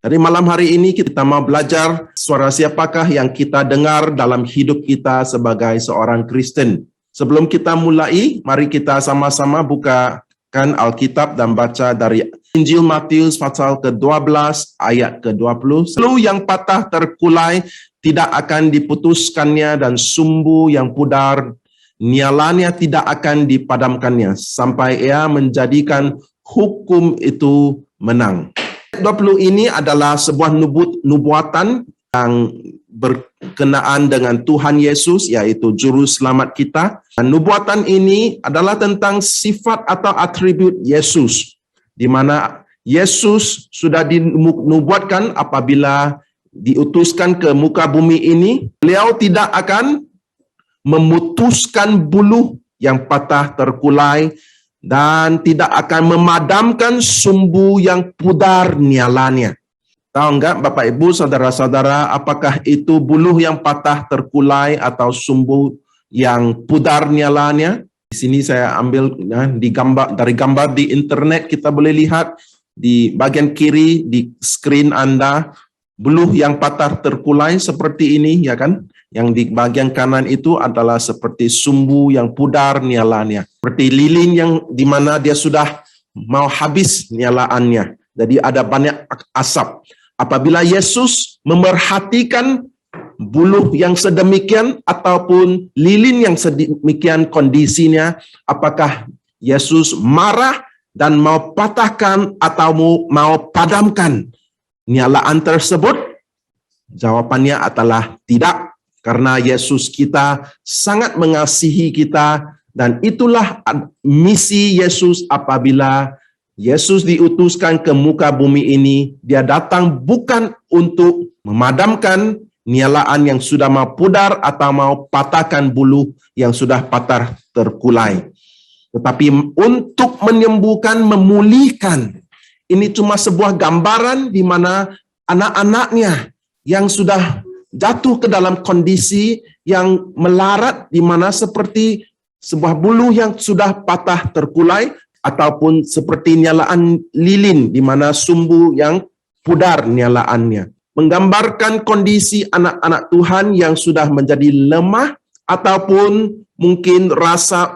Jadi malam hari ini kita mau belajar suara siapakah yang kita dengar dalam hidup kita sebagai seorang Kristen. Sebelum kita mulai, mari kita sama-sama bukakan Alkitab dan baca dari Injil Matius pasal ke-12 ayat ke-20. Selu yang patah terkulai tidak akan diputuskannya, dan sumbu yang pudar nyalanya tidak akan dipadamkannya sampai ia menjadikan hukum itu menang. 20 ini adalah sebuah nubuatan yang berkenaan dengan Tuhan Yesus, yaitu juru selamat kita. Dan nubuatan ini adalah tentang sifat atau atribut Yesus, di mana Yesus sudah dinubuatkan apabila diutuskan ke muka bumi ini, beliau tidak akan memutuskan buluh yang patah terkulai dan tidak akan memadamkan sumbu yang pudar nyalanya. Tahu enggak Bapak Ibu, saudara-saudara, apakah itu buluh yang patah terkulai atau sumbu yang pudar nyalanya? Di sini saya ambil dari gambar di internet, kita boleh lihat di bagian kiri di screen Anda, buluh yang patah terkulai seperti ini, ya kan? Yang di bagian kanan itu adalah seperti sumbu yang pudar nyalanya. Seperti lilin yang dimana dia sudah mau habis nyalaannya. Jadi ada banyak asap. Apabila Yesus memerhatikan buluh yang sedemikian ataupun lilin yang sedemikian kondisinya, apakah Yesus marah dan mau patahkan atau mau padamkan nyalaan tersebut? Jawabannya adalah tidak. Karena Yesus kita sangat mengasihi kita, dan itulah misi Yesus apabila Yesus diutuskan ke muka bumi ini. Dia datang bukan untuk memadamkan nyalaan yang sudah mau pudar atau mau patahkan buluh yang sudah patah terkulai, tetapi untuk menyembuhkan, memulihkan. Ini cuma sebuah gambaran di mana anak-anaknya yang sudah jatuh ke dalam kondisi yang melarat, di mana seperti sebuah buluh yang sudah patah terkulai, ataupun seperti nyalaan lilin di mana sumbu yang pudar nyalaannya. Menggambarkan kondisi anak-anak Tuhan yang sudah menjadi lemah, ataupun mungkin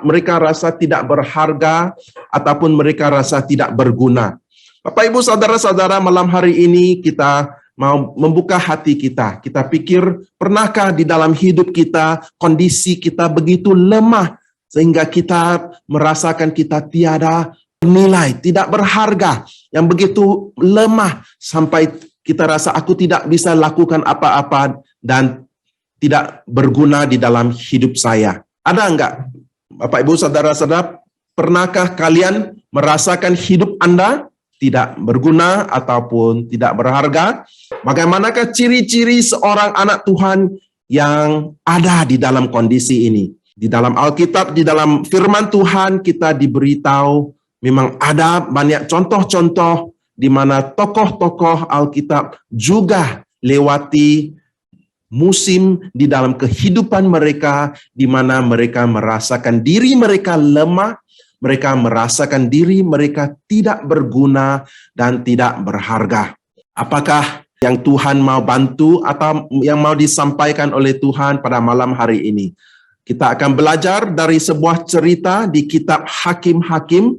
mereka rasa tidak berharga, ataupun mereka rasa tidak berguna. Bapak Ibu saudara-saudara, malam hari ini kita mau membuka hati kita. Kita pikir, pernahkah di dalam hidup kita, kondisi kita begitu lemah, sehingga kita merasakan kita tiada nilai, tidak berharga, yang begitu lemah, sampai kita rasa aku tidak bisa lakukan apa-apa, dan tidak berguna di dalam hidup saya. Ada enggak, Bapak Ibu saudara-saudara, pernahkah kalian merasakan hidup Anda tidak berguna ataupun tidak berharga? Bagaimanakah ciri-ciri seorang anak Tuhan yang ada di dalam kondisi ini? Di dalam Alkitab, di dalam firman Tuhan, kita diberitahu memang ada banyak contoh-contoh di mana tokoh-tokoh Alkitab juga lewati musim di dalam kehidupan mereka, di mana mereka merasakan diri mereka lemah, mereka merasakan diri mereka tidak berguna dan tidak berharga. Apakah yang Tuhan mau bantu atau yang mau disampaikan oleh Tuhan pada malam hari ini? Kita akan belajar dari sebuah cerita di kitab Hakim-Hakim.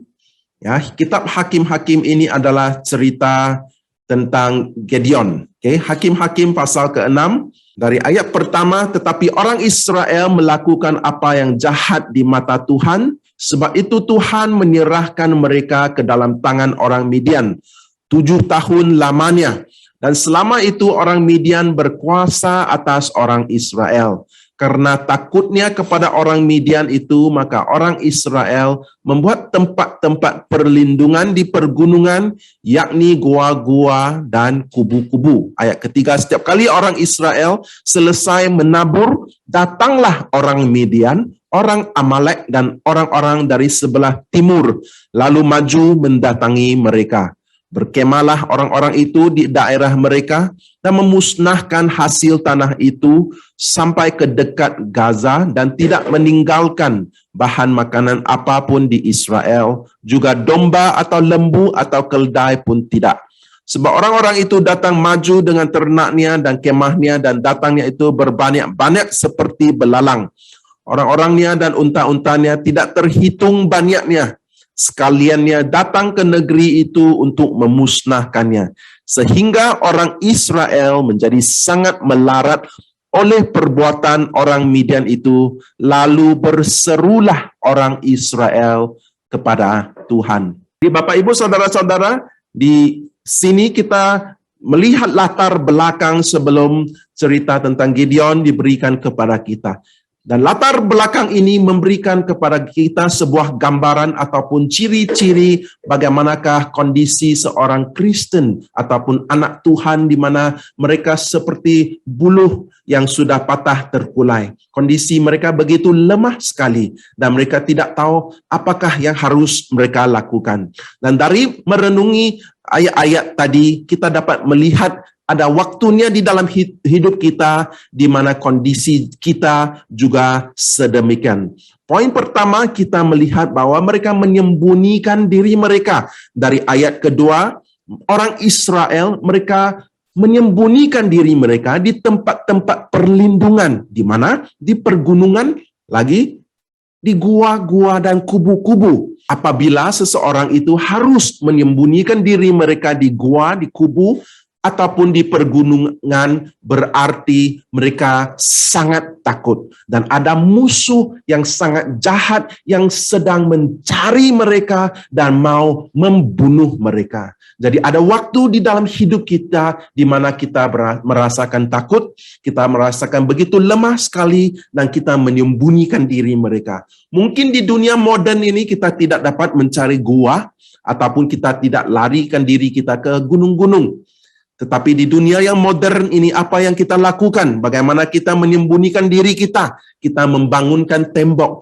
Ya, kitab Hakim-Hakim ini adalah cerita tentang Gideon. Hakim-Hakim pasal ke-6 dari ayat pertama, tetapi orang Israel melakukan apa yang jahat di mata Tuhan, sebab itu Tuhan menyerahkan mereka ke dalam tangan orang Midian 7 tahun lamanya. Dan selama itu orang Midian berkuasa atas orang Israel. Karena takutnya kepada orang Midian itu, maka orang Israel membuat tempat-tempat perlindungan di pergunungan, yakni gua-gua dan kubu-kubu. Ayat ketiga, setiap kali orang Israel selesai menabur, datanglah orang Midian, orang Amalek, dan orang-orang dari sebelah timur, lalu maju mendatangi mereka. Berkemalah orang-orang itu di daerah mereka dan memusnahkan hasil tanah itu sampai ke dekat Gaza, dan tidak meninggalkan bahan makanan apapun di Israel, juga domba atau lembu atau keldai pun tidak. Sebab orang-orang itu datang maju dengan ternaknya dan kemahnya, dan datangnya itu berbanyak-banyak seperti belalang. Orang-orangnya dan unta-untanya tidak terhitung banyaknya. Sekaliannya datang ke negeri itu untuk memusnahkannya. Sehingga orang Israel menjadi sangat melarat oleh perbuatan orang Midian itu. Lalu berserulah orang Israel kepada Tuhan. Jadi Bapak Ibu Saudara-saudara, di sini kita melihat latar belakang sebelum cerita tentang Gideon diberikan kepada kita. Dan latar belakang ini memberikan kepada kita sebuah gambaran ataupun ciri-ciri bagaimanakah kondisi seorang Kristen ataupun anak Tuhan, di mana mereka seperti buluh yang sudah patah terkulai. Kondisi mereka begitu lemah sekali dan mereka tidak tahu apakah yang harus mereka lakukan. Dan dari merenungi ayat-ayat tadi, kita dapat melihat ada waktunya di dalam hidup kita di mana kondisi kita juga sedemikian. Poin pertama, kita melihat bahwa mereka menyembunyikan diri mereka. Dari ayat kedua, orang Israel, mereka menyembunyikan diri mereka di tempat-tempat perlindungan. Di mana? Di pergunungan, lagi di gua-gua dan kubu-kubu. Apabila seseorang itu harus menyembunyikan diri mereka di gua, di kubu, ataupun di pergunungan, berarti mereka sangat takut. Dan ada musuh yang sangat jahat yang sedang mencari mereka dan mau membunuh mereka. Jadi ada waktu di dalam hidup kita di mana kita merasakan takut, kita merasakan begitu lemah sekali, dan kita menyembunyikan diri mereka. Mungkin di dunia modern ini kita tidak dapat mencari gua, ataupun kita tidak larikan diri kita ke gunung-gunung. Tetapi di dunia yang modern ini, apa yang kita lakukan? Bagaimana kita menyembunyikan diri kita? Kita membangunkan tembok,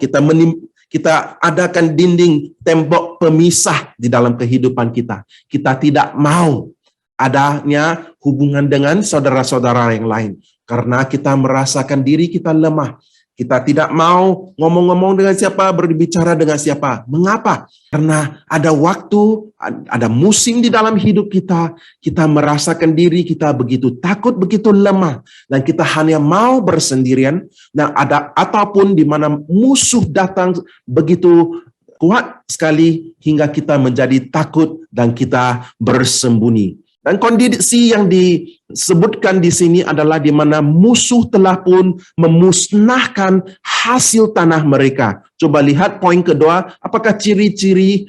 kita adakan dinding tembok pemisah di dalam kehidupan kita. Kita tidak mau adanya hubungan dengan saudara-saudara yang lain, karena kita merasakan diri kita lemah. Kita tidak mau ngomong-ngomong dengan siapa, berbicara dengan siapa. Mengapa? Karena ada waktu, ada musim di dalam hidup kita, kita merasakan diri kita begitu takut, begitu lemah, dan kita hanya mau bersendirian. Dan ataupun di mana musuh datang begitu kuat sekali hingga kita menjadi takut dan kita bersembunyi. Dan kondisi yang disebutkan di sini adalah di mana musuh telah pun memusnahkan hasil tanah mereka. Coba lihat poin kedua, apakah ciri-ciri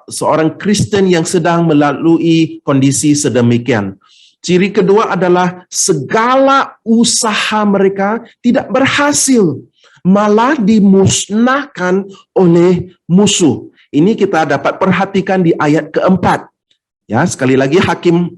seorang Kristen yang sedang melalui kondisi sedemikian. Ciri kedua adalah segala usaha mereka tidak berhasil, malah dimusnahkan oleh musuh. Ini kita dapat perhatikan di ayat keempat. Ya, sekali lagi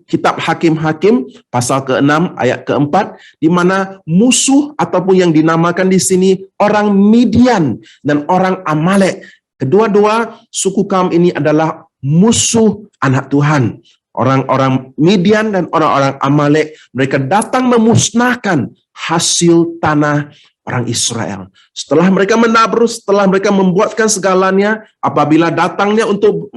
kitab Hakim-Hakim pasal ke-6 ayat ke-4, di mana musuh ataupun yang dinamakan di sini orang Midian dan orang Amalek. Kedua-dua suku kaum ini adalah musuh anak Tuhan. Orang-orang Midian dan orang-orang Amalek, mereka datang memusnahkan hasil tanah orang Israel. Setelah mereka menabruk, setelah mereka membuatkan segalanya, apabila datangnya untuk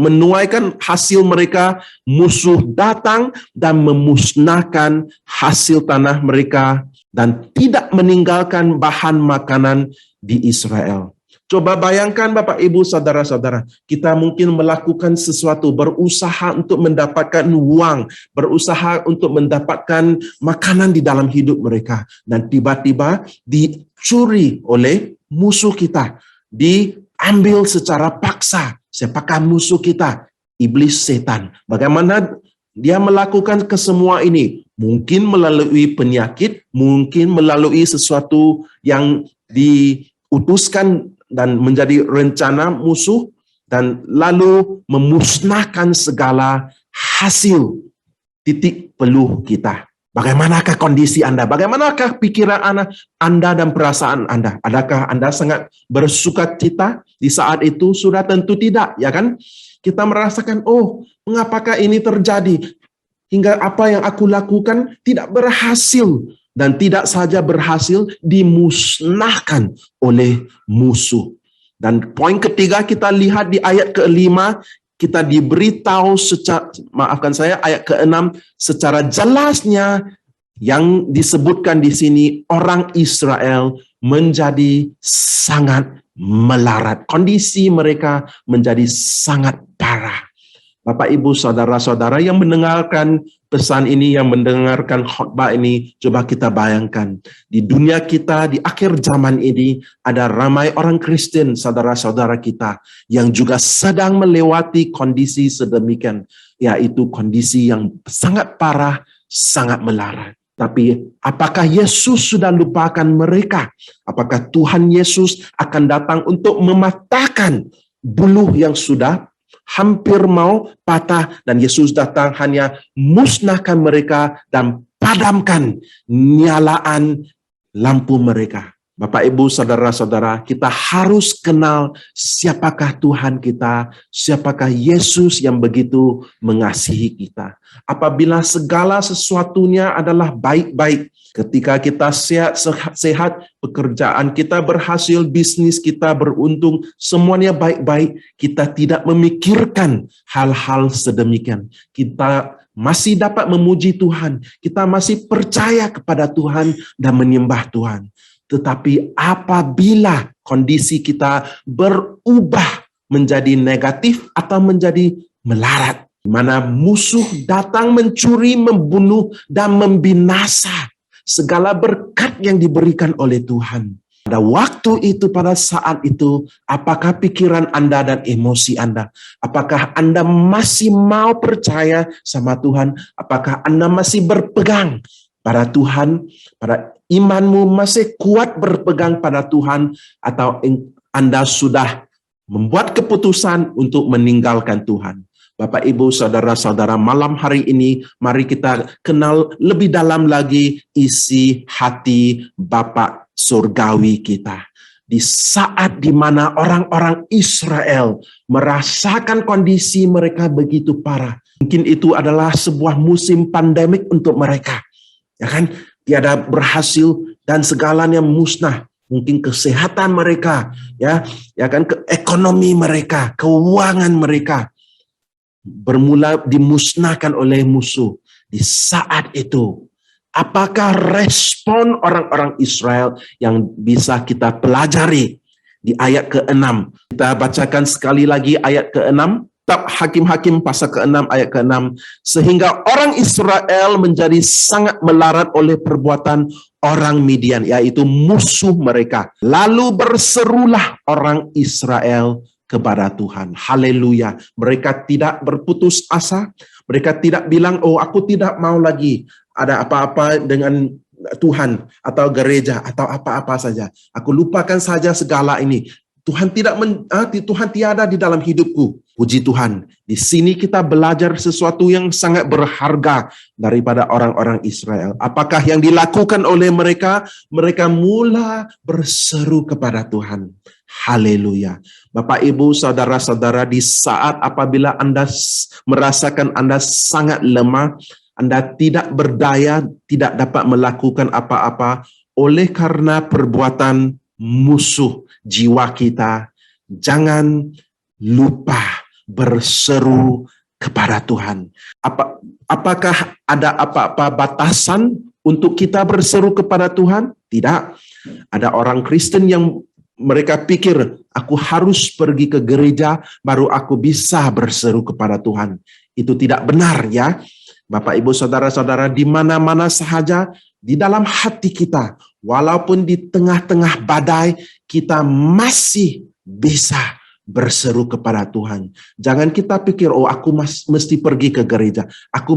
menuaikan hasil mereka, musuh datang dan memusnahkan hasil tanah mereka dan tidak meninggalkan bahan makanan di Israel. Coba bayangkan Bapak Ibu Saudara-saudara, kita mungkin melakukan sesuatu, berusaha untuk mendapatkan uang, berusaha untuk mendapatkan makanan di dalam hidup mereka, dan tiba-tiba dicuri oleh musuh kita, diambil secara paksa. Siapakah musuh kita? Iblis, setan. Bagaimana dia melakukan kesemua ini? Mungkin melalui penyakit, mungkin melalui sesuatu yang diutuskan dan menjadi rencana musuh, dan lalu memusnahkan segala hasil titik peluh kita. Bagaimanakah kondisi Anda? Bagaimanakah pikiran Anda dan perasaan Anda? Adakah Anda sangat bersukacita di saat itu? Sudah tentu tidak, ya kan? Kita merasakan, oh, mengapakah ini terjadi? Hingga apa yang aku lakukan tidak berhasil. Dan tidak saja berhasil, dimusnahkan oleh musuh. Dan poin ketiga kita lihat di ayat ke-5, kita diberitahu ayat ke-6 secara jelasnya yang disebutkan di sini, orang Israel menjadi sangat melarat. Kondisi mereka menjadi sangat parah. Bapak, Ibu, saudara-saudara yang mendengarkan pesan ini, yang mendengarkan khotbah ini, coba kita bayangkan. Di dunia kita, di akhir zaman ini, ada ramai orang Kristen, saudara-saudara kita, yang juga sedang melewati kondisi sedemikian, yaitu kondisi yang sangat parah, sangat melarat. Tapi apakah Yesus sudah lupakan mereka? Apakah Tuhan Yesus akan datang untuk mematahkan buluh yang sudah hampir mau patah, dan Yesus datang hanya musnahkan mereka dan padamkan nyalaan lampu mereka? Bapak, Ibu, saudara-saudara, kita harus kenal siapakah Tuhan kita, siapakah Yesus yang begitu mengasihi kita. Apabila segala sesuatunya adalah baik-baik, ketika kita sehat, pekerjaan kita berhasil, bisnis kita beruntung, semuanya baik-baik, kita tidak memikirkan hal-hal sedemikian. Kita masih dapat memuji Tuhan, kita masih percaya kepada Tuhan dan menyembah Tuhan. Tetapi apabila kondisi kita berubah menjadi negatif atau menjadi melarat, di mana musuh datang mencuri, membunuh, dan membinasa segala berkat yang diberikan oleh Tuhan. Pada waktu itu, pada saat itu, apakah pikiran Anda dan emosi Anda? Apakah Anda masih mau percaya sama Tuhan? Apakah Anda masih berpegang pada Tuhan, pada imanmu masih kuat berpegang pada Tuhan, atau Anda sudah membuat keputusan untuk meninggalkan Tuhan? Bapak, Ibu, saudara-saudara, malam hari ini mari kita kenal lebih dalam lagi isi hati Bapa surgawi kita. Di saat di mana orang-orang Israel merasakan kondisi mereka begitu parah, mungkin itu adalah sebuah musim pandemik untuk mereka. Ya kan, tiada berhasil dan segalanya musnah. Mungkin kesehatan mereka, ya kan, ekonomi mereka, keuangan mereka bermula dimusnahkan oleh musuh. Di saat itu, apakah respon orang-orang Israel yang bisa kita pelajari di ayat ke-6? Kita bacakan sekali lagi ayat ke-6. Kitab Hakim-Hakim pasal ke-6 ayat ke-6. Sehingga orang Israel menjadi sangat melarat oleh perbuatan orang Midian, yaitu musuh mereka. Lalu berserulah orang Israel kepada Tuhan. Haleluya. Mereka tidak berputus asa. Mereka tidak bilang, oh aku tidak mau lagi ada apa-apa dengan Tuhan atau gereja atau apa-apa saja. Aku lupakan saja segala ini. Tuhan Tuhan tiada di dalam hidupku. Puji Tuhan. Di sini kita belajar sesuatu yang sangat berharga daripada orang-orang Israel. Apakah yang dilakukan oleh mereka? Mereka mula berseru kepada Tuhan. Haleluya. Bapak, Ibu, saudara-saudara, di saat apabila Anda merasakan Anda sangat lemah, Anda tidak berdaya, tidak dapat melakukan apa-apa oleh karena perbuatan musuh jiwa kita, jangan lupa berseru kepada Tuhan. Apakah ada apa-apa batasan untuk kita berseru kepada Tuhan? Tidak. Ada orang Kristen yang mereka pikir, aku harus pergi ke gereja baru aku bisa berseru kepada Tuhan. Itu tidak benar, ya. Bapak, Ibu, saudara-saudara, di mana-mana sahaja di dalam hati kita, walaupun di tengah-tengah badai, kita masih bisa berseru kepada Tuhan. Jangan kita pikir, oh aku mesti pergi ke gereja, aku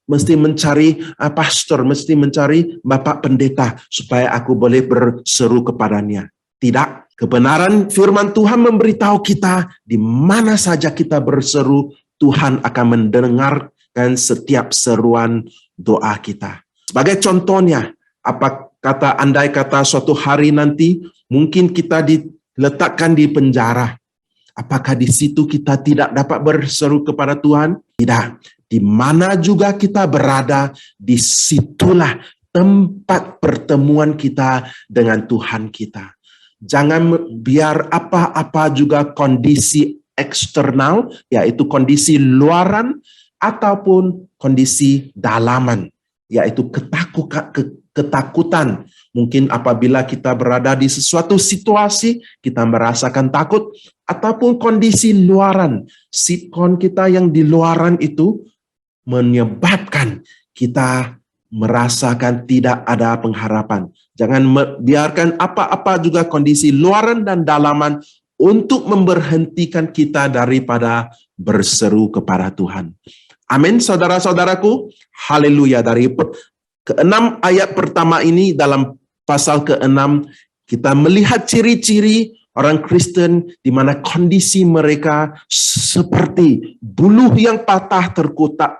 mesti mencari pastor, mesti mencari bapak pendeta supaya aku boleh berseru kepadanya. Tidak. Kebenaran firman Tuhan memberitahu kita, di mana saja kita berseru, Tuhan akan mendengarkan setiap seruan doa kita. Sebagai contohnya, andai kata suatu hari nanti mungkin kita diletakkan di penjara. Apakah di situ kita tidak dapat berseru kepada Tuhan? Tidak. Di mana juga kita berada, disitulah tempat pertemuan kita dengan Tuhan kita. Jangan biar apa-apa juga kondisi eksternal, yaitu kondisi luaran, ataupun kondisi dalaman, yaitu ketakutan. Mungkin apabila kita berada di sesuatu situasi, kita merasakan takut, ataupun kondisi luaran. Sikon kita yang di luaran itu menyebabkan kita merasakan tidak ada pengharapan. Jangan biarkan apa-apa juga kondisi luaran dan dalaman untuk memberhentikan kita daripada berseru kepada Tuhan. Amin, saudara-saudaraku. Haleluya. Dari ke-6 ayat pertama ini, dalam pasal ke-6, kita melihat ciri-ciri orang Kristen di mana kondisi mereka seperti buluh yang patah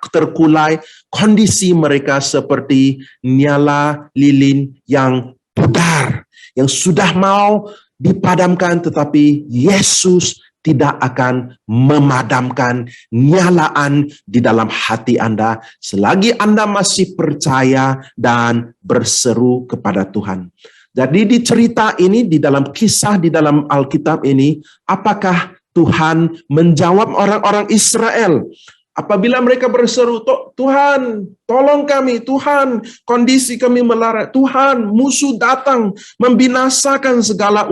terkulai, kondisi mereka seperti nyala lilin yang pudar, yang sudah mau dipadamkan, tetapi Yesus tidak akan memadamkan nyalaan di dalam hati Anda selagi Anda masih percaya dan berseru kepada Tuhan. Jadi di cerita ini, di dalam kisah di dalam Alkitab ini, apakah Tuhan menjawab orang-orang Israel apabila mereka berseru, Tuhan, tolong kami, Tuhan, kondisi kami melarat, Tuhan, musuh datang membinasakan segala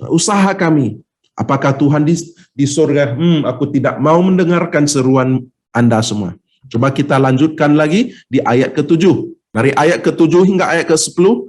usaha kami. Apakah Tuhan di surga, aku tidak mau mendengarkan seruan Anda semua. Coba kita lanjutkan lagi di ayat ke-7. Dari ayat ke-7 hingga ayat ke-10,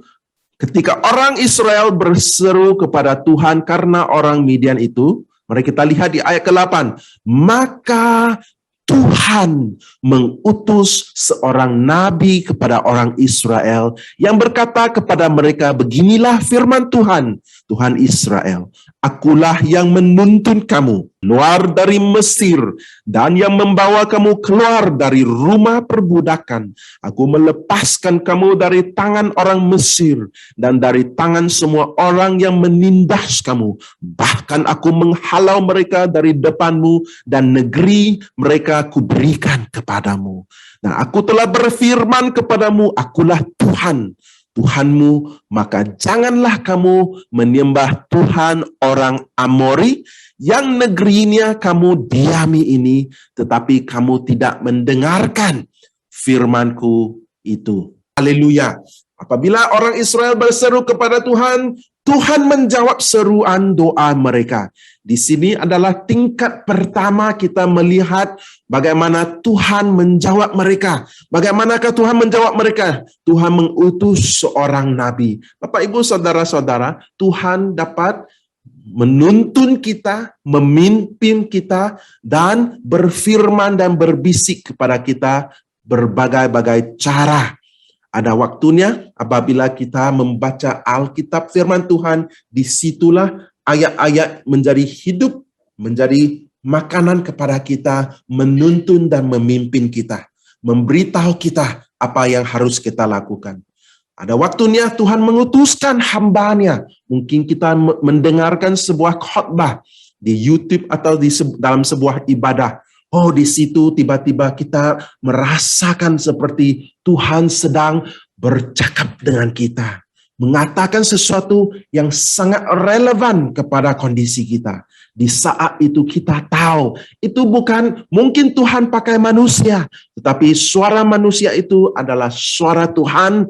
ketika orang Israel berseru kepada Tuhan karena orang Midian itu, mari kita lihat di ayat ke-8. Maka Tuhan mengutus seorang nabi kepada orang Israel yang berkata kepada mereka, beginilah firman Tuhan, Tuhan Israel, akulah yang menuntun kamu keluar dari Mesir dan yang membawa kamu keluar dari rumah perbudakan. Aku melepaskan kamu dari tangan orang Mesir dan dari tangan semua orang yang menindas kamu. Bahkan aku menghalau mereka dari depanmu dan negeri mereka kuberikan kepadamu. Nah, aku telah berfirman kepadamu, akulah Tuhan, Tuhanmu, maka janganlah kamu menyembah Tuhan orang Amori yang negerinya kamu diami ini, tetapi kamu tidak mendengarkan firmanku itu. Haleluya. Apabila orang Israel berseru kepada Tuhan, Tuhan menjawab seruan doa mereka. Di sini adalah tingkat pertama kita melihat bagaimana Tuhan menjawab mereka. Bagaimanakah Tuhan menjawab mereka? Tuhan mengutus seorang nabi. Bapak, Ibu, saudara-saudara, Tuhan dapat menuntun kita, memimpin kita, dan berfirman dan berbisik kepada kita berbagai-bagai cara. Ada waktunya apabila kita membaca Alkitab firman Tuhan, disitulah ayat-ayat menjadi hidup, menjadi makanan kepada kita, menuntun dan memimpin kita, memberitahu kita apa yang harus kita lakukan. Ada waktunya Tuhan mengutuskan hamba-Nya. Mungkin kita mendengarkan sebuah khotbah di YouTube atau dalam sebuah ibadah. Oh, di situ tiba-tiba kita merasakan seperti Tuhan sedang bercakap dengan kita, mengatakan sesuatu yang sangat relevan kepada kondisi kita. Di saat itu kita tahu, itu bukan mungkin Tuhan pakai manusia, tetapi suara manusia itu adalah suara Tuhan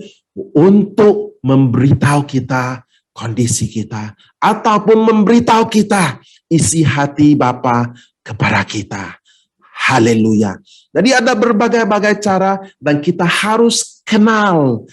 untuk memberitahu kita kondisi kita, ataupun memberitahu kita isi hati Bapa kepada kita. Haleluya. Jadi ada berbagai-bagai cara dan kita harus kenal,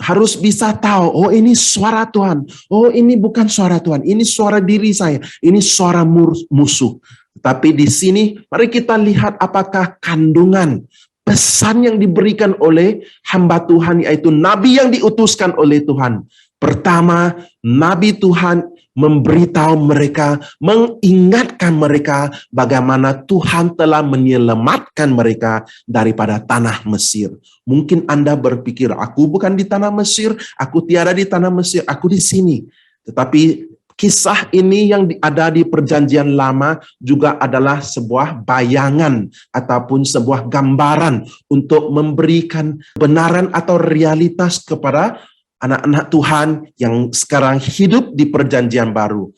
harus bisa tahu, oh ini suara Tuhan, oh ini bukan suara Tuhan, ini suara diri saya, ini suara musuh. Tapi di sini mari kita lihat apakah kandungan pesan yang diberikan oleh hamba Tuhan, yaitu nabi yang diutuskan oleh Tuhan. Pertama, nabi Tuhan memberitahu mereka, mengingatkan mereka bagaimana Tuhan telah menyelamatkan mereka daripada tanah Mesir. Mungkin Anda berpikir, aku bukan di tanah Mesir, aku tiada di tanah Mesir, aku di sini. Tetapi kisah ini yang ada di Perjanjian Lama juga adalah sebuah bayangan ataupun sebuah gambaran untuk memberikan kebenaran atau realitas kepada anak-anak Tuhan yang sekarang hidup di Perjanjian Baru.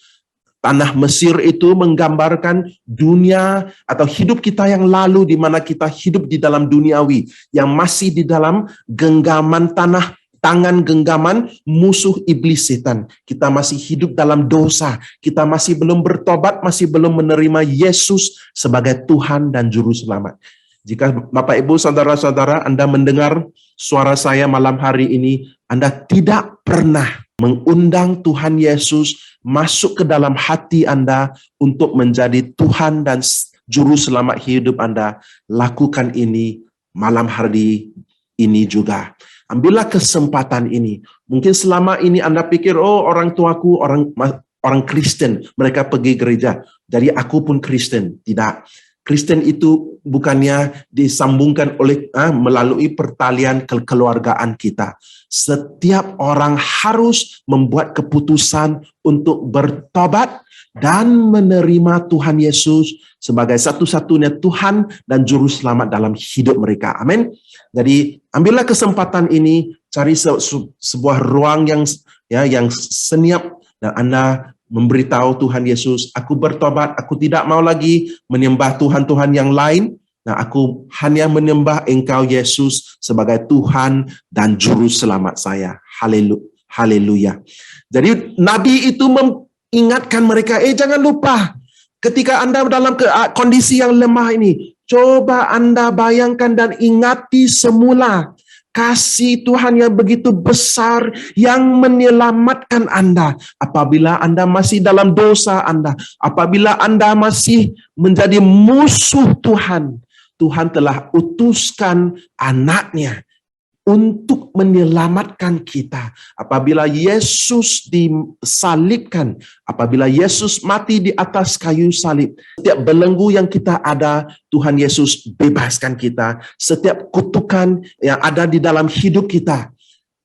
Tanah Mesir itu menggambarkan dunia atau hidup kita yang lalu, di mana kita hidup di dalam duniawi, yang masih di dalam genggaman tangan genggaman musuh iblis setan. Kita masih hidup dalam dosa. Kita masih belum bertobat, masih belum menerima Yesus sebagai Tuhan dan Juru Selamat. Jika Bapak Ibu Saudara-saudara Anda mendengar suara saya malam hari ini, Anda tidak pernah mengundang Tuhan Yesus masuk ke dalam hati Anda untuk menjadi Tuhan dan Juru Selamat hidup Anda, lakukan ini malam hari ini juga. Ambillah kesempatan ini. Mungkin selama ini Anda pikir, oh orang tuaku orang Kristen, mereka pergi gereja, jadi aku pun Kristen. Tidak. Kristen itu bukannya disambungkan melalui pertalian kekeluargaan kita. Setiap orang harus membuat keputusan untuk bertobat dan menerima Tuhan Yesus sebagai satu-satunya Tuhan dan Juru Selamat dalam hidup mereka. Amin. Jadi ambillah kesempatan ini, cari sebuah ruang yang senyap, dan Anda memberitahu Tuhan Yesus, aku bertobat, aku tidak mau lagi menyembah Tuhan-Tuhan yang lain. Nah, aku hanya menyembah Engkau Yesus sebagai Tuhan dan Juru Selamat saya. Haleluya. Jadi Nabi itu mengingatkan mereka, jangan lupa, ketika Anda dalam kondisi yang lemah ini, coba Anda bayangkan dan ingati semula kasih Tuhan yang begitu besar yang menyelamatkan Anda. Apabila Anda masih dalam dosa Anda, apabila Anda masih menjadi musuh Tuhan, Tuhan telah utuskan anaknya untuk menyelamatkan kita. Apabila Yesus disalibkan, apabila Yesus mati di atas kayu salib, setiap belenggu yang kita ada, Tuhan Yesus bebaskan kita. Setiap kutukan yang ada di dalam hidup kita,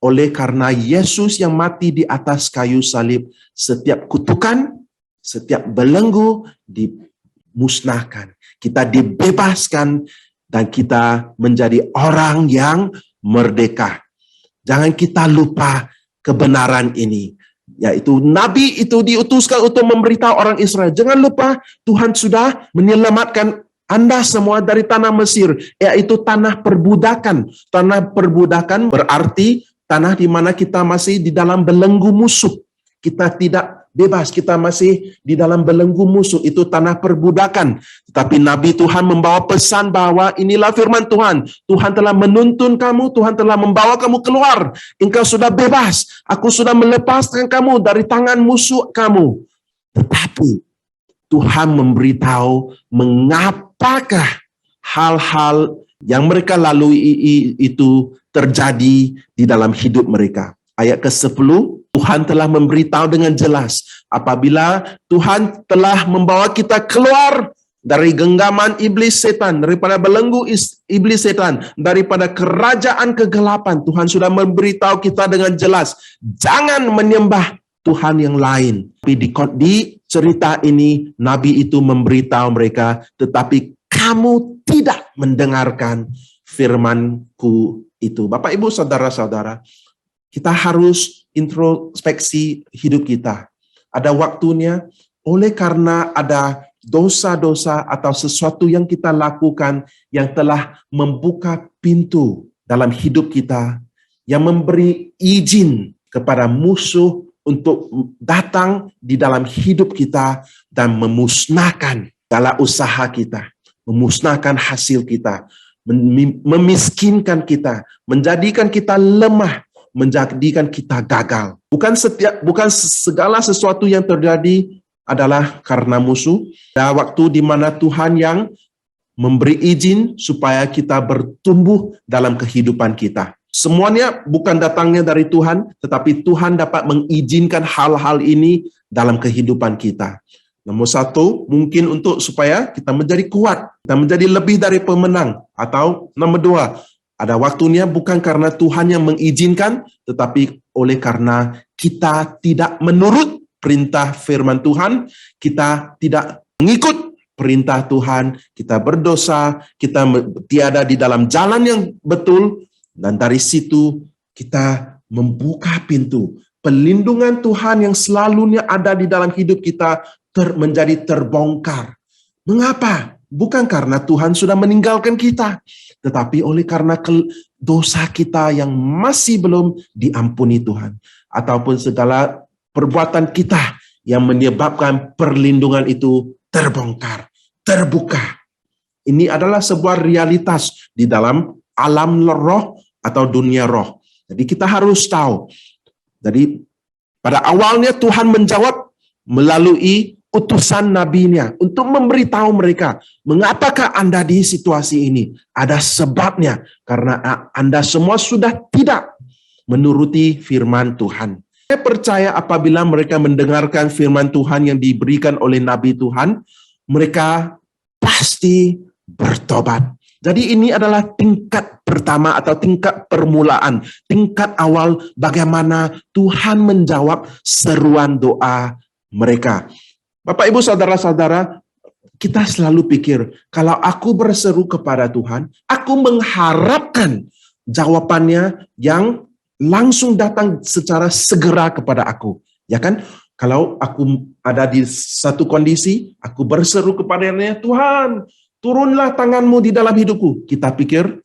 oleh karena Yesus yang mati di atas kayu salib, setiap kutukan, setiap belenggu dimusnahkan. Kita dibebaskan dan kita menjadi orang yang merdeka. Jangan kita lupa kebenaran ini, yaitu Nabi itu diutuskan untuk memberitahu orang Israel, jangan lupa Tuhan sudah menyelamatkan Anda semua dari tanah Mesir, yaitu tanah perbudakan. Tanah perbudakan berarti tanah di mana kita masih di dalam belenggu musuh. Kita tidak bebas, kita masih di dalam belenggu musuh, itu tanah perbudakan. Tetapi Nabi Tuhan membawa pesan bahwa inilah firman Tuhan. Tuhan telah menuntun kamu, Tuhan telah membawa kamu keluar. Engkau sudah bebas, aku sudah melepaskan kamu dari tangan musuh kamu. Tetapi Tuhan memberitahu mengapakah hal-hal yang mereka lalui itu terjadi di dalam hidup mereka. Ayat ke-10, Tuhan telah memberitahu dengan jelas, apabila Tuhan telah membawa kita keluar dari genggaman iblis setan, daripada belenggu iblis setan, daripada kerajaan kegelapan, Tuhan sudah memberitahu kita dengan jelas, jangan menyembah Tuhan yang lain. Tapi di cerita ini, Nabi itu memberitahu mereka, tetapi kamu tidak mendengarkan firman-Ku itu. Bapak, Ibu, saudara-saudara, kita harus introspeksi hidup kita. Ada waktunya, oleh karena ada dosa-dosa atau sesuatu yang kita lakukan yang telah membuka pintu dalam hidup kita, yang memberi izin kepada musuh untuk datang di dalam hidup kita dan memusnahkan segala usaha kita, memusnahkan hasil kita, memiskinkan kita, menjadikan kita lemah, menjadikan kita gagal. Bukan segala sesuatu yang terjadi adalah karena musuh. Ada waktu di mana Tuhan yang memberi izin supaya kita bertumbuh dalam kehidupan kita. Semuanya bukan datangnya dari Tuhan, tetapi Tuhan dapat mengizinkan hal-hal ini dalam kehidupan kita. Nomor satu, mungkin untuk supaya kita menjadi kuat, kita menjadi lebih dari pemenang. Atau nomor dua, ada waktunya bukan karena Tuhan yang mengizinkan, tetapi oleh karena kita tidak menurut perintah firman Tuhan, kita tidak mengikut perintah Tuhan, kita berdosa, kita tiada di dalam jalan yang betul, dan dari situ kita membuka pintu. Pelindungan Tuhan yang selalunya ada di dalam hidup kita menjadi terbongkar. Mengapa? Bukan karena Tuhan sudah meninggalkan kita, tetapi oleh karena dosa kita yang masih belum diampuni Tuhan, ataupun segala perbuatan kita yang menyebabkan perlindungan itu terbongkar, terbuka. Ini adalah sebuah realitas di dalam alam roh atau dunia roh. Jadi kita harus tahu. Jadi pada awalnya Tuhan menjawab melalui utusan nabinya untuk memberitahu mereka, mengapakah Anda di situasi ini? Ada sebabnya, karena Anda semua sudah tidak menuruti firman Tuhan. Saya percaya apabila mereka mendengarkan firman Tuhan yang diberikan oleh nabi Tuhan, mereka pasti bertobat. Jadi ini adalah tingkat pertama atau tingkat permulaan, tingkat awal bagaimana Tuhan menjawab seruan doa mereka. Bapak, Ibu, saudara-saudara, kita selalu pikir, kalau aku berseru kepada Tuhan, aku mengharapkan jawabannya yang langsung datang secara segera kepada aku. Ya kan? Kalau aku ada di satu kondisi, aku berseru kepadanya, Tuhan, turunlah tanganmu di dalam hidupku. Kita pikir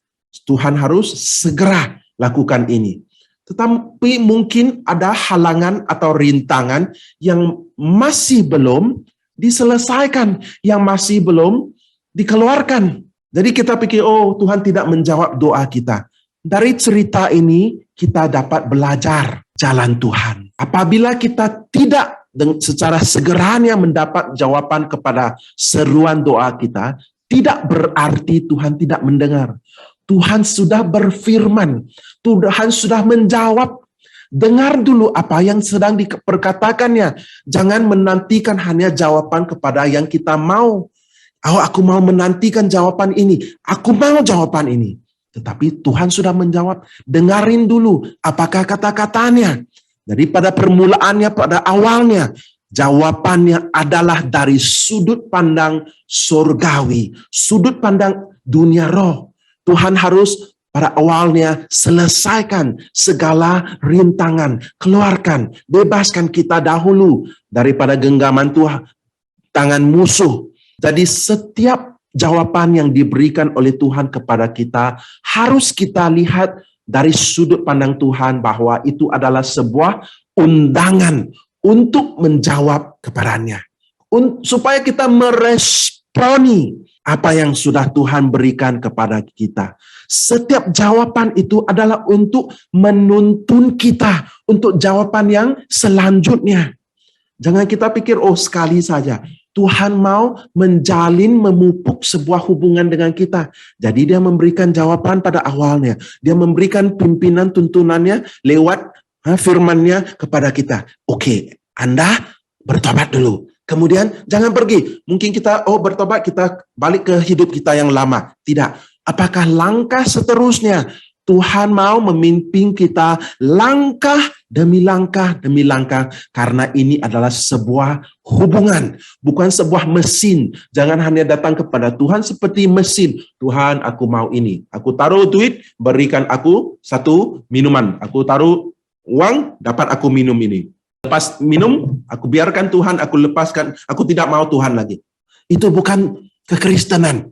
Tuhan harus segera lakukan ini. Tetapi mungkin ada halangan atau rintangan yang masih belum diselesaikan, yang masih belum dikeluarkan. Jadi kita pikir, oh Tuhan tidak menjawab doa kita. Dari cerita ini kita dapat belajar jalan Tuhan. Apabila kita tidak secara segeranya mendapat jawaban kepada seruan doa kita, tidak berarti Tuhan tidak mendengar. Tuhan sudah berfirman, Tuhan sudah menjawab. Dengar dulu apa yang sedang diperkatakannya. Jangan menantikan hanya jawaban kepada yang kita mau. Oh, aku mau menantikan jawaban ini. Aku mau jawaban ini. Tetapi Tuhan sudah menjawab. Dengarin dulu apakah kata-katanya. Jadi pada permulaannya, pada awalnya, jawabannya adalah dari sudut pandang surgawi, sudut pandang dunia roh. Tuhan harus pada awalnya selesaikan segala rintangan, keluarkan, bebaskan kita dahulu daripada genggaman Tuhan, tangan musuh. Jadi setiap jawaban yang diberikan oleh Tuhan kepada kita harus kita lihat dari sudut pandang Tuhan bahwa itu adalah sebuah undangan untuk menjawab kepadanya. Supaya kita meresponi apa yang sudah Tuhan berikan kepada kita. Setiap jawaban itu adalah untuk menuntun kita untuk jawaban yang selanjutnya. Jangan kita pikir, oh sekali saja. Tuhan mau menjalin, memupuk sebuah hubungan dengan kita. Jadi dia memberikan jawaban pada awalnya. Dia memberikan pimpinan tuntunannya lewat firman-Nya kepada kita. Oke, Anda bertobat dulu. Kemudian jangan pergi. Mungkin kita bertobat, kita balik ke hidup kita yang lama. Tidak. Apakah langkah seterusnya? Tuhan mau memimpin kita langkah demi langkah demi langkah. Karena ini adalah sebuah hubungan. Bukan sebuah mesin. Jangan hanya datang kepada Tuhan seperti mesin. Tuhan, aku mau ini. Aku taruh duit, berikan aku satu minuman. Aku taruh uang, dapat aku minum ini. Lepas minum, aku biarkan Tuhan, aku lepaskan, aku tidak mau Tuhan lagi. Itu bukan kekristenan.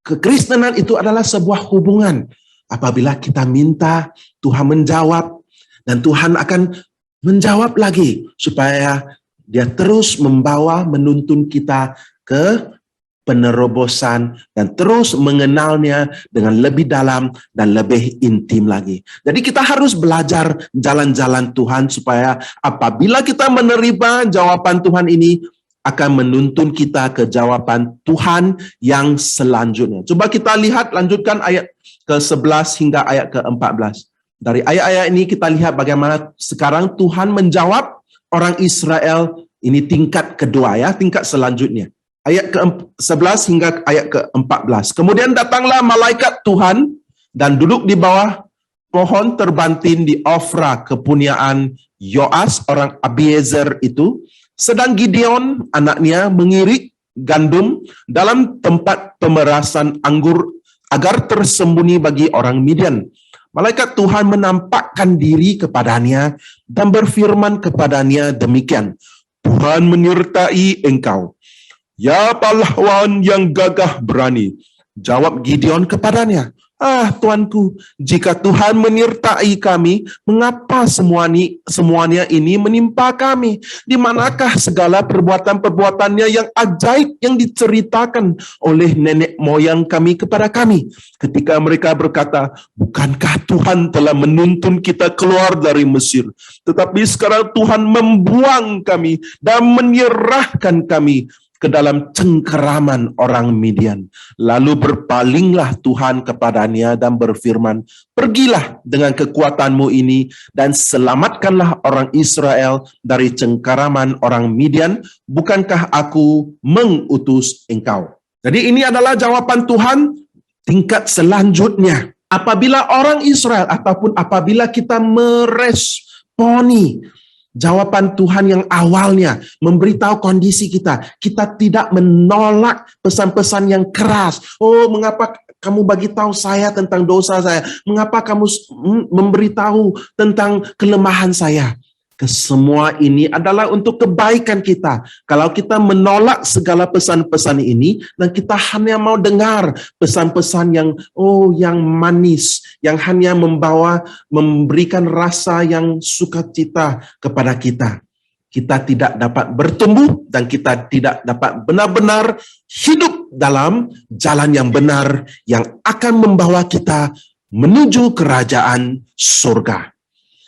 Kekristenan itu adalah sebuah hubungan. Apabila kita minta, Tuhan menjawab, dan Tuhan akan menjawab lagi, supaya dia terus membawa, menuntun kita ke penerobosan, dan terus mengenalnya dengan lebih dalam dan lebih intim lagi. Jadi kita harus belajar jalan-jalan Tuhan supaya apabila kita menerima jawaban Tuhan ini, akan menuntun kita ke jawaban Tuhan yang selanjutnya. Coba kita lihat, lanjutkan ayat ke-11 hingga ayat ke-14. Dari ayat-ayat ini kita lihat bagaimana sekarang Tuhan menjawab orang Israel, ini tingkat kedua ya, tingkat selanjutnya. Ayat ke-11 hingga ayat ke-14. Kemudian datanglah malaikat Tuhan dan duduk di bawah pohon terbantin di Ofra, kepunyaan Yoas orang Abiezer itu. Sedang Gideon anaknya mengirik gandum dalam tempat pemerasan anggur agar tersembunyi bagi orang Midian. Malaikat Tuhan menampakkan diri kepadanya dan berfirman kepadanya demikian. Tuhan menyertai engkau. Ya pahlawan yang gagah berani. Jawab Gideon kepadanya, Tuanku, jika Tuhan menyertai kami, mengapa semuanya ini menimpa kami? Di manakah segala perbuatan-perbuatannya yang ajaib yang diceritakan oleh nenek moyang kami kepada kami? Ketika mereka berkata, bukankah Tuhan telah menuntun kita keluar dari Mesir? Tetapi sekarang Tuhan membuang kami dan menyerahkan kami ke dalam cengkeraman orang Midian. Lalu berpalinglah Tuhan kepadanya dan berfirman, pergilah dengan kekuatanmu ini dan selamatkanlah orang Israel dari cengkeraman orang Midian. Bukankah aku mengutus engkau? Jadi ini adalah jawaban Tuhan tingkat selanjutnya. Apabila orang Israel ataupun apabila kita meresponi jawaban Tuhan yang awalnya memberitahu kondisi kita tidak menolak pesan-pesan yang keras. Mengapa kamu bagi tahu saya tentang dosa saya? Mengapa kamu memberitahu tentang kelemahan saya? Kesemua ini adalah untuk kebaikan kita. Kalau kita menolak segala pesan-pesan ini dan kita hanya mau dengar pesan-pesan yang manis, yang hanya memberikan rasa yang sukacita kepada kita. Kita tidak dapat bertumbuh dan kita tidak dapat benar-benar hidup dalam jalan yang benar yang akan membawa kita menuju kerajaan surga.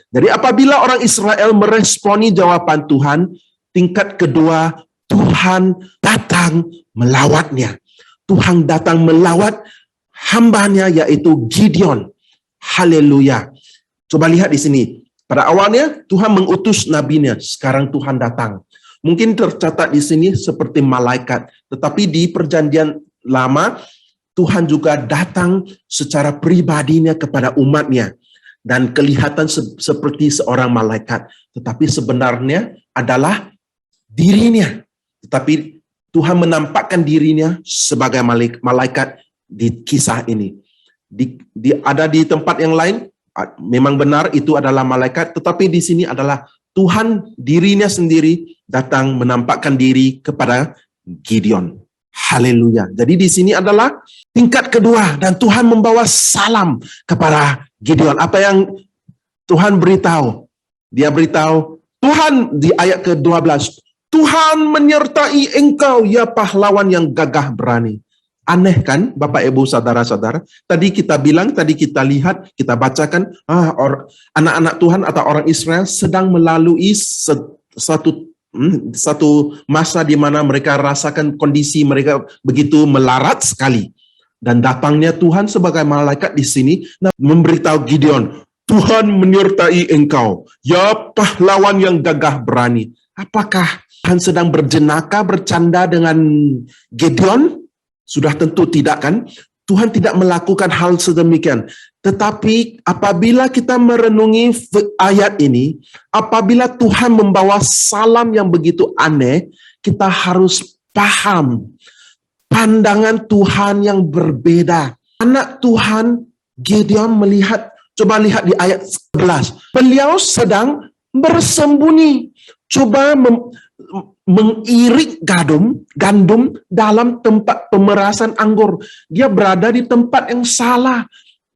Jadi apabila orang Israel meresponi jawaban Tuhan, tingkat kedua, Tuhan datang melawatnya. Tuhan datang melawat hambanya yaitu Gideon. Haleluya. Coba lihat di sini. Pada awalnya Tuhan mengutus nabinya, sekarang Tuhan datang. Mungkin tercatat di sini seperti malaikat, tetapi di perjanjian lama Tuhan juga datang secara pribadinya kepada umatnya. Dan kelihatan seperti seorang malaikat, tetapi sebenarnya adalah dirinya. Tetapi Tuhan menampakkan dirinya sebagai malaikat di kisah ini. Ada di tempat yang lain, memang benar itu adalah malaikat, tetapi di sini adalah Tuhan dirinya sendiri datang menampakkan diri kepada Gideon. Haleluya. Jadi di sini adalah tingkat kedua dan Tuhan membawa salam kepada Gideon. Apa yang Tuhan beritahu? Dia beritahu, Tuhan di ayat ke-12, Tuhan menyertai engkau ya pahlawan yang gagah berani. Aneh kan Bapak Ibu saudara-saudara? Tadi kita lihat, kita bacakan, anak-anak Tuhan atau orang Israel sedang melalui satu masa di mana mereka rasakan kondisi mereka begitu melarat sekali. Dan datangnya Tuhan sebagai malaikat di sini dan memberitahu Gideon, Tuhan menyertai engkau, ya pahlawan yang gagah berani. Apakah Tuhan sedang bercanda dengan Gideon? Sudah tentu tidak kan? Tuhan tidak melakukan hal sedemikian. Tetapi apabila kita merenungi ayat ini, apabila Tuhan membawa salam yang begitu aneh, kita harus paham pandangan Tuhan yang berbeda. Anak Tuhan Gideon melihat, coba lihat di ayat 11. Beliau sedang bersembunyi. Coba mengirik gandum dalam tempat pemerasan anggur. Dia berada di tempat yang salah.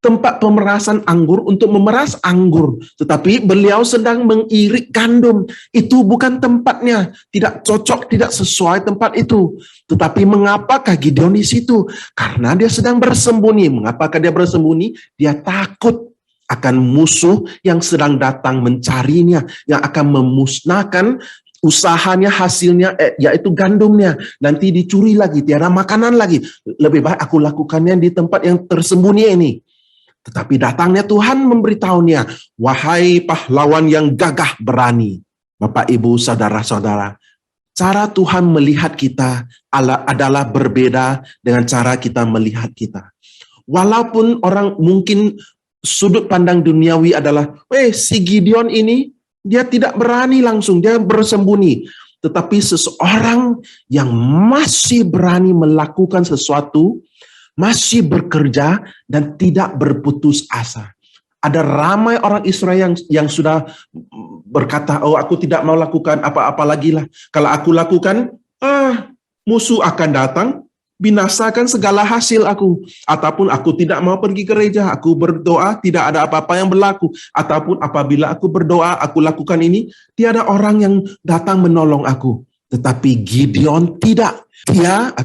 Tempat pemerasan anggur untuk memeras anggur. Tetapi beliau sedang mengirik gandum. Itu bukan tempatnya. Tidak cocok, tidak sesuai tempat itu. Tetapi mengapakah Gideon di situ? Karena dia sedang bersembunyi. Mengapakah dia bersembunyi? Dia takut akan musuh yang sedang datang mencarinya. Yang akan memusnahkan usahanya, hasilnya, yaitu gandumnya. Nanti dicuri lagi, tiada makanan lagi. Lebih baik aku lakukannya di tempat yang tersembunyi ini. Tetapi datangnya Tuhan memberitahunya, wahai pahlawan yang gagah berani. Bapak, Ibu, saudara-saudara, cara Tuhan melihat kita adalah berbeda dengan cara kita melihat kita. Walaupun orang mungkin sudut pandang duniawi adalah, si Gideon ini, dia tidak berani langsung, dia bersembunyi. Tetapi seseorang yang masih berani melakukan sesuatu, masih bekerja dan tidak berputus asa. Ada ramai orang Israel yang sudah berkata, oh aku tidak mau lakukan apa-apa lagi lah. Kalau aku lakukan, musuh akan datang, binasakan segala hasil aku. Ataupun aku tidak mau pergi ke gereja, aku berdoa, tidak ada apa-apa yang berlaku. Ataupun apabila aku berdoa, aku lakukan ini, tiada orang yang datang menolong aku. Tetapi Gideon tidak.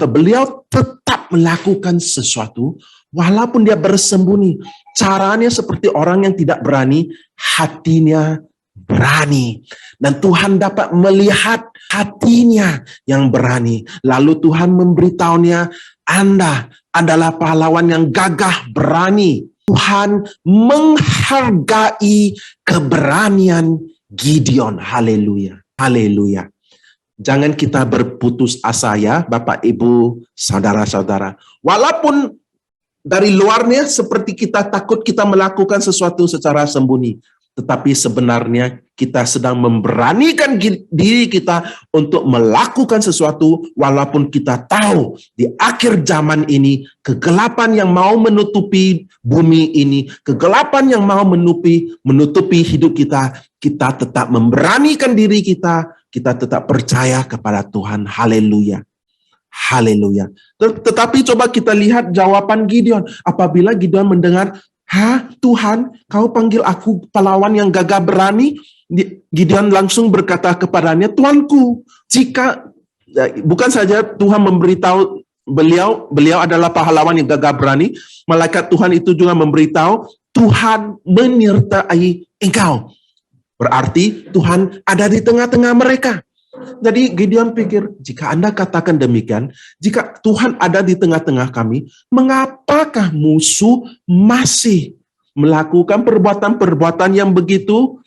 Beliau tetap melakukan sesuatu, walaupun dia bersembunyi. Caranya seperti orang yang tidak berani, hatinya berani. Dan Tuhan dapat melihat hatinya yang berani. Lalu Tuhan memberitahunya, Anda adalah pahlawan yang gagah berani. Tuhan menghargai keberanian Gideon. Haleluya. Haleluya. Jangan kita berputus asa ya, Bapak, Ibu, saudara-saudara. Walaupun dari luarnya seperti kita takut kita melakukan sesuatu secara sembunyi. Tetapi sebenarnya kita sedang memberanikan diri kita untuk melakukan sesuatu walaupun kita tahu di akhir zaman ini kegelapan yang mau menutupi bumi ini, kegelapan yang mau menutupi hidup kita, kita tetap memberanikan diri kita tetap percaya kepada Tuhan. Haleluya. Haleluya. Tetapi coba kita lihat jawaban Gideon. Apabila Gideon mendengar, Tuhan, kau panggil aku pahlawan yang gagah berani? Gideon langsung berkata kepadanya, Tuanku, jika bukan saja Tuhan memberitahu beliau adalah pahlawan yang gagah berani, malaikat Tuhan itu juga memberitahu Tuhan menyertai engkau. Berarti Tuhan ada di tengah-tengah mereka. Jadi Gideon pikir, jika Anda katakan demikian, jika Tuhan ada di tengah-tengah kami, mengapakah musuh masih melakukan perbuatan-perbuatan yang begitu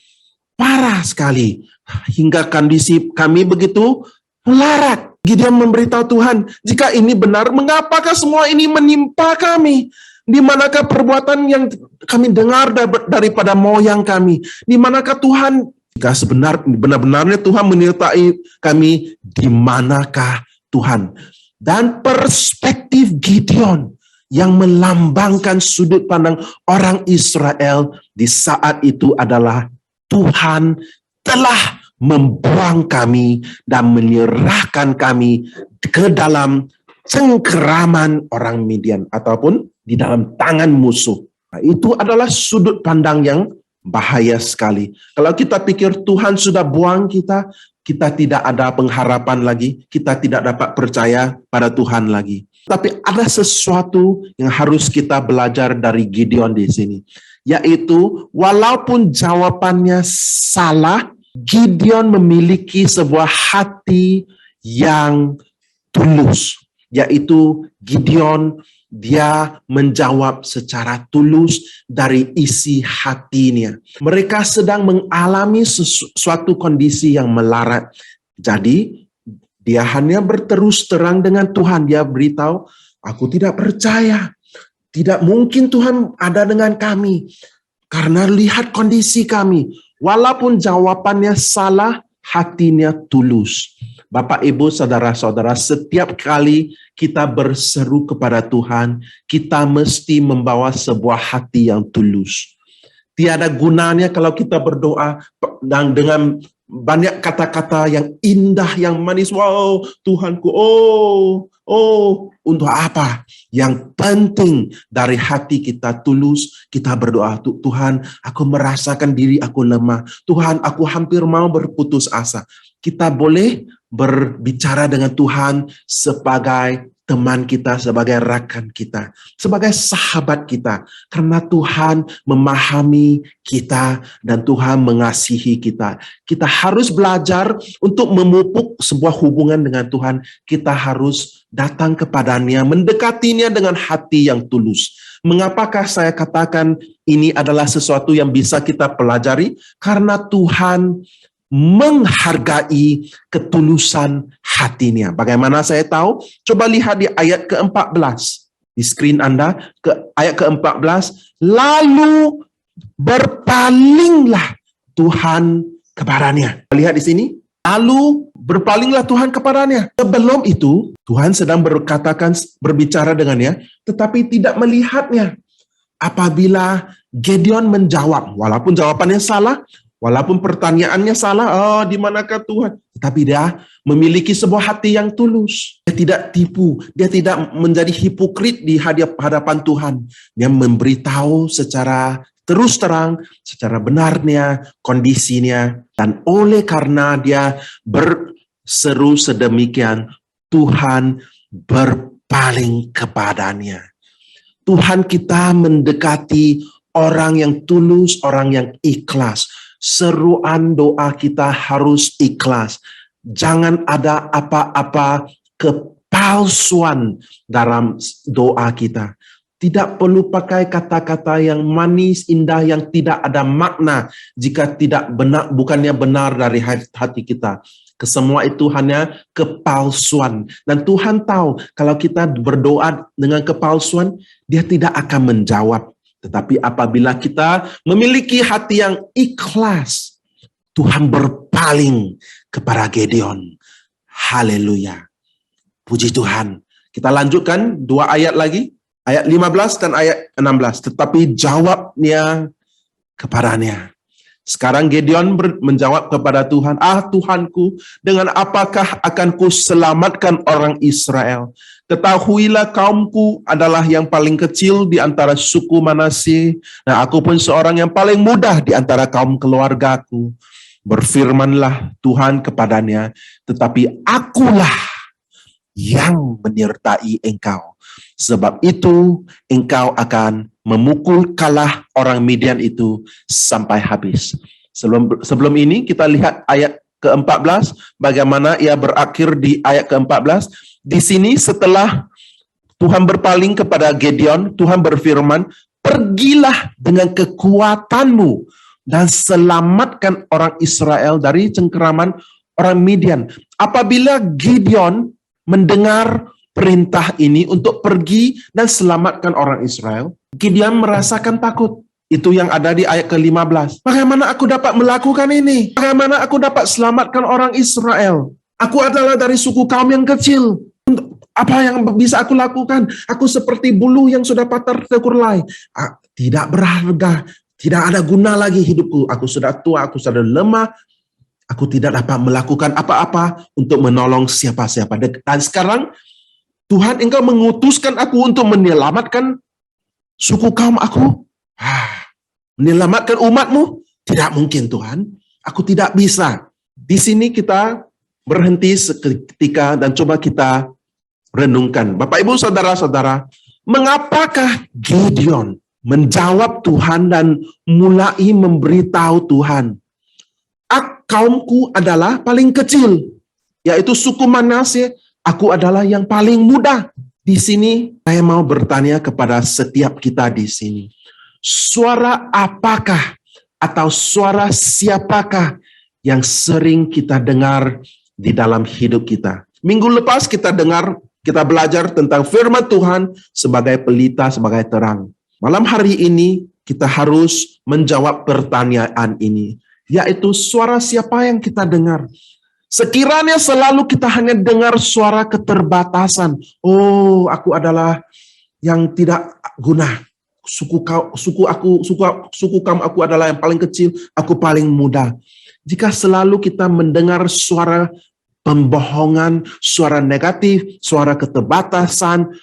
parah sekali, hingga kondisi kami begitu melarat. Gideon memberitahu Tuhan, jika ini benar, mengapakah semua ini menimpa kami? Di manakah perbuatan yang kami dengar daripada moyang kami? Di manakah Tuhan? Jika benar-benarnya Tuhan menyertai kami, di manakah Tuhan? Dan perspektif Gideon yang melambangkan sudut pandang orang Israel di saat itu adalah Tuhan telah membuang kami dan menyerahkan kami ke dalam cengkeraman orang Midian ataupun di dalam tangan musuh. Nah, itu adalah sudut pandang yang bahaya sekali. Kalau kita pikir Tuhan sudah buang kita tidak ada pengharapan lagi, kita tidak dapat percaya pada Tuhan lagi. Tapi ada sesuatu yang harus kita belajar dari Gideon di sini, yaitu walaupun jawabannya salah, Gideon memiliki sebuah hati yang tulus, yaitu Gideon dia menjawab secara tulus dari isi hatinya. Mereka sedang mengalami suatu kondisi yang melarat. Jadi dia hanya berterus terang dengan Tuhan. Dia beritahu, aku tidak percaya. Tidak mungkin Tuhan ada dengan kami. Karena lihat kondisi kami. Walaupun jawabannya salah, hatinya tulus. Bapak, Ibu, saudara-saudara, setiap kali kita berseru kepada Tuhan, kita mesti membawa sebuah hati yang tulus. Tiada gunanya kalau kita berdoa dan dengan banyak kata-kata yang indah, yang manis. Wow, Tuhanku, untuk apa? Yang penting dari hati kita tulus, kita berdoa, Tuhan, aku merasakan diri aku lemah. Tuhan, aku hampir mau berputus asa. Kita boleh berbicara dengan Tuhan sebagai teman kita, sebagai rakan kita, sebagai sahabat kita. Karena Tuhan memahami kita dan Tuhan mengasihi kita. Kita harus belajar untuk memupuk sebuah hubungan dengan Tuhan. Kita harus datang kepadanya, mendekatinya dengan hati yang tulus. Mengapakah saya katakan ini adalah sesuatu yang bisa kita pelajari? Karena Tuhan menghargai ketulusan hatinya. Bagaimana saya tahu? Coba lihat di ayat ke-14. Di screen Anda, ayat ke-14. Lalu berpalinglah Tuhan kepadanya. Lihat di sini. Lalu berpalinglah Tuhan kepadanya. Sebelum itu, Tuhan sedang berbicara dengannya, tetapi tidak melihatnya. apabila Gideon menjawab, walaupun jawabannya salah, walaupun pertanyaannya salah, oh di manakah Tuhan? Tetapi dia memiliki sebuah hati yang tulus. Dia tidak tipu, dia tidak menjadi hipokrit di hadapan Tuhan. Dia memberitahu secara terus terang, secara benarnya, kondisinya. Dan oleh karena dia berseru sedemikian, Tuhan berpaling kepadanya. Tuhan kita mendekati orang yang tulus, orang yang ikhlas. Seruan doa kita harus ikhlas. Jangan ada apa-apa kepalsuan dalam doa kita. Tidak perlu pakai kata-kata yang manis, indah, yang tidak ada makna jika tidak benar, bukannya benar dari hati kita. Kesemua itu hanya kepalsuan. Dan Tuhan tahu kalau kita berdoa dengan kepalsuan, Dia tidak akan menjawab. Tetapi apabila kita memiliki hati yang ikhlas, Tuhan berpaling kepada Gideon. Haleluya. Puji Tuhan. Kita lanjutkan 2 ayat lagi. Ayat 15 dan ayat 16. Tetapi jawabnya kepadanya. Sekarang Gideon menjawab kepada Tuhan, Tuhanku, dengan apakah akan ku selamatkan orang Israel? Ketahuilah kaumku adalah yang paling kecil di antara suku Manasye, dan aku pun seorang yang paling mudah di antara kaum keluargaku. Berfirmanlah Tuhan kepadanya, tetapi akulah yang menyertai engkau. Sebab itu engkau akan memukul kalah orang Midian itu sampai habis. Sebelum ini kita lihat ayat ke-14, bagaimana ia berakhir di ayat ke-14. Di sini setelah Tuhan berpaling kepada Gideon, Tuhan berfirman, pergilah dengan kekuatanmu dan selamatkan orang Israel dari cengkeraman orang Midian. Apabila Gideon mendengar perintah ini untuk pergi dan selamatkan orang Israel, Gideon merasakan takut. Itu yang ada di ayat ke-15. Bagaimana aku dapat melakukan ini? Bagaimana aku dapat selamatkan orang Israel? Aku adalah dari suku kaum yang kecil. Apa yang bisa aku lakukan? Aku seperti bulu yang sudah patah terkulai. Tidak berharga. Tidak ada guna lagi hidupku. Aku sudah tua, aku sudah lemah. Aku tidak dapat melakukan apa-apa untuk menolong siapa-siapa. Dan sekarang, Tuhan, engkau mengutuskan aku untuk menyelamatkan suku kaum aku. Menyelamatkan umatmu? Tidak mungkin, Tuhan. Aku tidak bisa. Di sini kita berhenti seketika dan coba kita renungkan. Bapak, Ibu, Saudara-saudara, mengapakah Gideon menjawab Tuhan dan mulai memberitahu Tuhan, kaumku adalah paling kecil, yaitu suku Manasye, aku adalah yang paling muda. Di sini saya mau bertanya kepada setiap kita di sini. Suara apakah atau suara siapakah yang sering kita dengar di dalam hidup kita? Minggu lepas kita belajar tentang firman Tuhan sebagai pelita, sebagai terang. Malam hari ini kita harus menjawab pertanyaan ini, yaitu suara siapa yang kita dengar. Sekiranya selalu kita hanya dengar suara keterbatasan. Oh, aku adalah yang tidak guna. Suku kaum aku adalah yang paling kecil, aku paling muda. Jika selalu kita mendengar suara pembohongan, suara negatif, suara keterbatasan,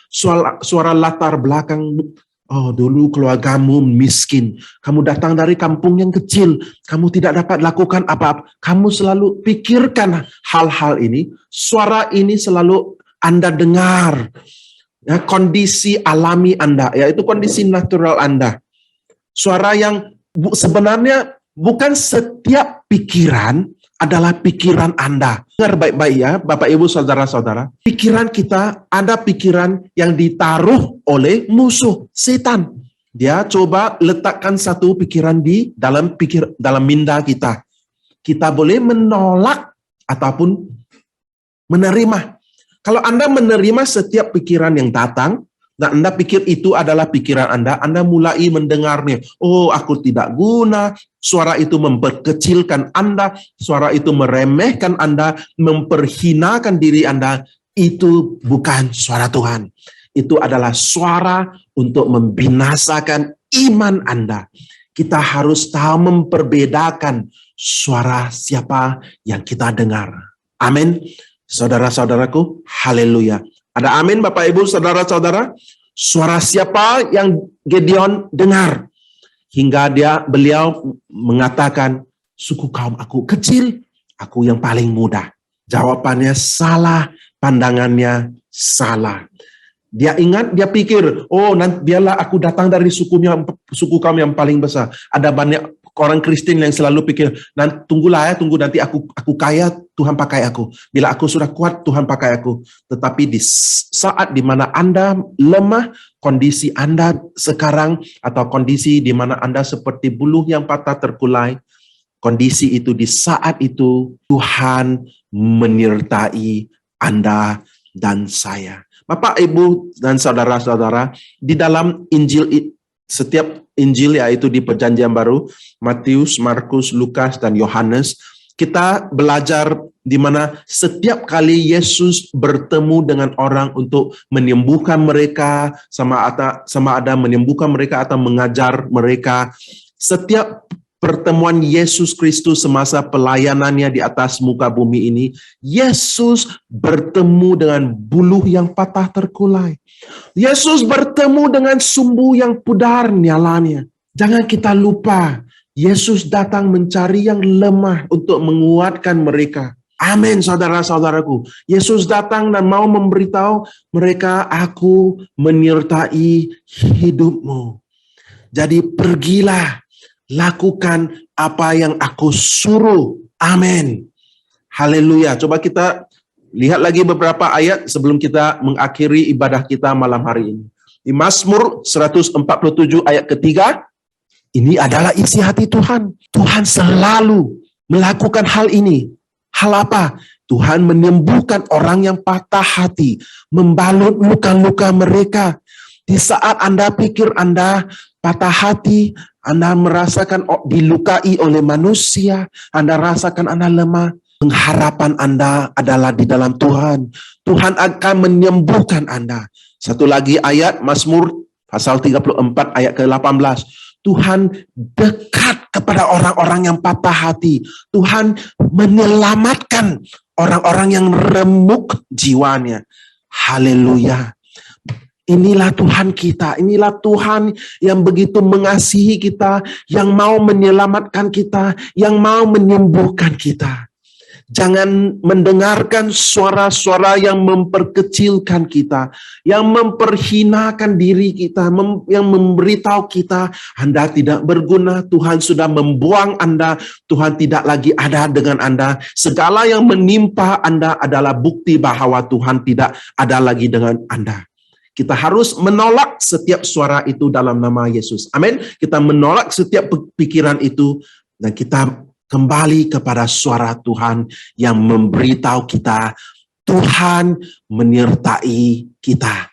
suara latar belakang, oh dulu keluargamu miskin, kamu datang dari kampung yang kecil, kamu tidak dapat lakukan apa-apa, kamu selalu pikirkan hal-hal ini, suara ini selalu Anda dengar. Ya, kondisi alami Anda, yaitu kondisi natural Anda. Suara yang sebenarnya bukan setiap pikiran adalah pikiran Anda. Dengar baik-baik ya, Bapak, Ibu, Saudara-saudara. Pikiran kita ada pikiran yang ditaruh oleh musuh, setan. Dia coba letakkan satu pikiran di dalam minda kita. Kita boleh menolak ataupun menerima. Kalau Anda menerima setiap pikiran yang datang, dan Anda pikir itu adalah pikiran Anda mulai mendengarnya. Oh, aku tidak guna. Suara itu memperkecilkan Anda. Suara itu meremehkan Anda, memperhinakan diri Anda. Itu bukan suara Tuhan. Itu adalah suara untuk membinasakan iman Anda. Kita harus tahu memperbedakan suara siapa yang kita dengar. Amin. Saudara-saudaraku, haleluya. Ada amin Bapak Ibu, saudara-saudara? Suara siapa yang Gideon dengar? Hingga beliau mengatakan, suku kaum aku kecil, aku yang paling muda. Jawabannya salah, pandangannya salah. Dia pikir, oh nanti biarlah aku datang dari suku kaum yang paling besar. Ada banyak orang Kristen yang selalu pikir, tunggu nanti aku kaya, Tuhan pakai aku. Bila aku sudah kuat, Tuhan pakai aku. Tetapi di saat di mana Anda lemah, kondisi Anda sekarang atau kondisi di mana Anda seperti buluh yang patah terkulai, kondisi itu di saat itu Tuhan menyertai Anda dan saya. Bapak, Ibu, dan saudara-saudara, di dalam Injil, setiap Injil yaitu di Perjanjian Baru, Matius, Markus, Lukas, dan Yohanes, kita belajar di mana setiap kali Yesus bertemu dengan orang untuk menyembuhkan mereka, sama ada menyembuhkan mereka atau mengajar mereka, setiap pertemuan Yesus Kristus semasa pelayanannya di atas muka bumi ini, Yesus bertemu dengan buluh yang patah terkulai. Yesus bertemu dengan sumbu yang pudar nyalanya. Jangan kita lupa, Yesus datang mencari yang lemah untuk menguatkan mereka. Amin, saudara-saudaraku. Yesus datang dan mau memberitahu mereka, aku menyertai hidupmu. Jadi pergilah, lakukan apa yang aku suruh. Amin. Haleluya. Coba kita lihat lagi beberapa ayat sebelum kita mengakhiri ibadah kita malam hari ini. Di Mazmur 147 ayat ketiga, ini adalah isi hati Tuhan. Tuhan selalu melakukan hal ini. Hal apa? Tuhan menyembuhkan orang yang patah hati, membalut luka-luka mereka. Di saat Anda pikir Anda patah hati, Anda merasakan dilukai oleh manusia, Anda rasakan Anda lemah, pengharapan Anda adalah di dalam Tuhan. Tuhan akan menyembuhkan Anda. Satu lagi ayat, Mazmur pasal 34 ayat ke-18. Tuhan dekat kepada orang-orang yang patah hati. Tuhan menyelamatkan orang-orang yang remuk jiwanya. Haleluya. Inilah Tuhan kita, inilah Tuhan yang begitu mengasihi kita, yang mau menyelamatkan kita, yang mau menyembuhkan kita. Jangan mendengarkan suara-suara yang memperkecilkan kita, yang memperhinakan diri kita, yang memberitahu kita, Anda tidak berguna, Tuhan sudah membuang Anda, Tuhan tidak lagi ada dengan Anda. Segala yang menimpa Anda adalah bukti bahwa Tuhan tidak ada lagi dengan Anda. Kita harus menolak setiap suara itu dalam nama Yesus. Amin. Kita menolak setiap pikiran itu dan kita kembali kepada suara Tuhan yang memberitahu kita, Tuhan menyertai kita.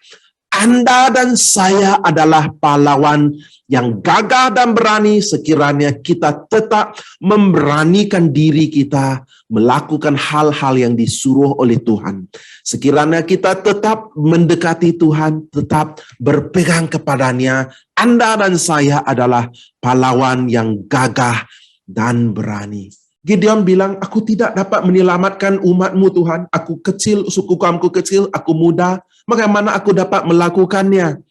Anda dan saya adalah pahlawan yang gagah dan berani sekiranya kita tetap memberanikan diri kita melakukan hal-hal yang disuruh oleh Tuhan. Sekiranya kita tetap mendekati Tuhan, tetap berpegang kepadanya, Anda dan saya adalah pahlawan yang gagah dan berani. Gideon bilang, aku tidak dapat menyelamatkan umatmu Tuhan. Aku kecil, suku kaumku kecil, aku muda. Bagaimana aku dapat melakukannya?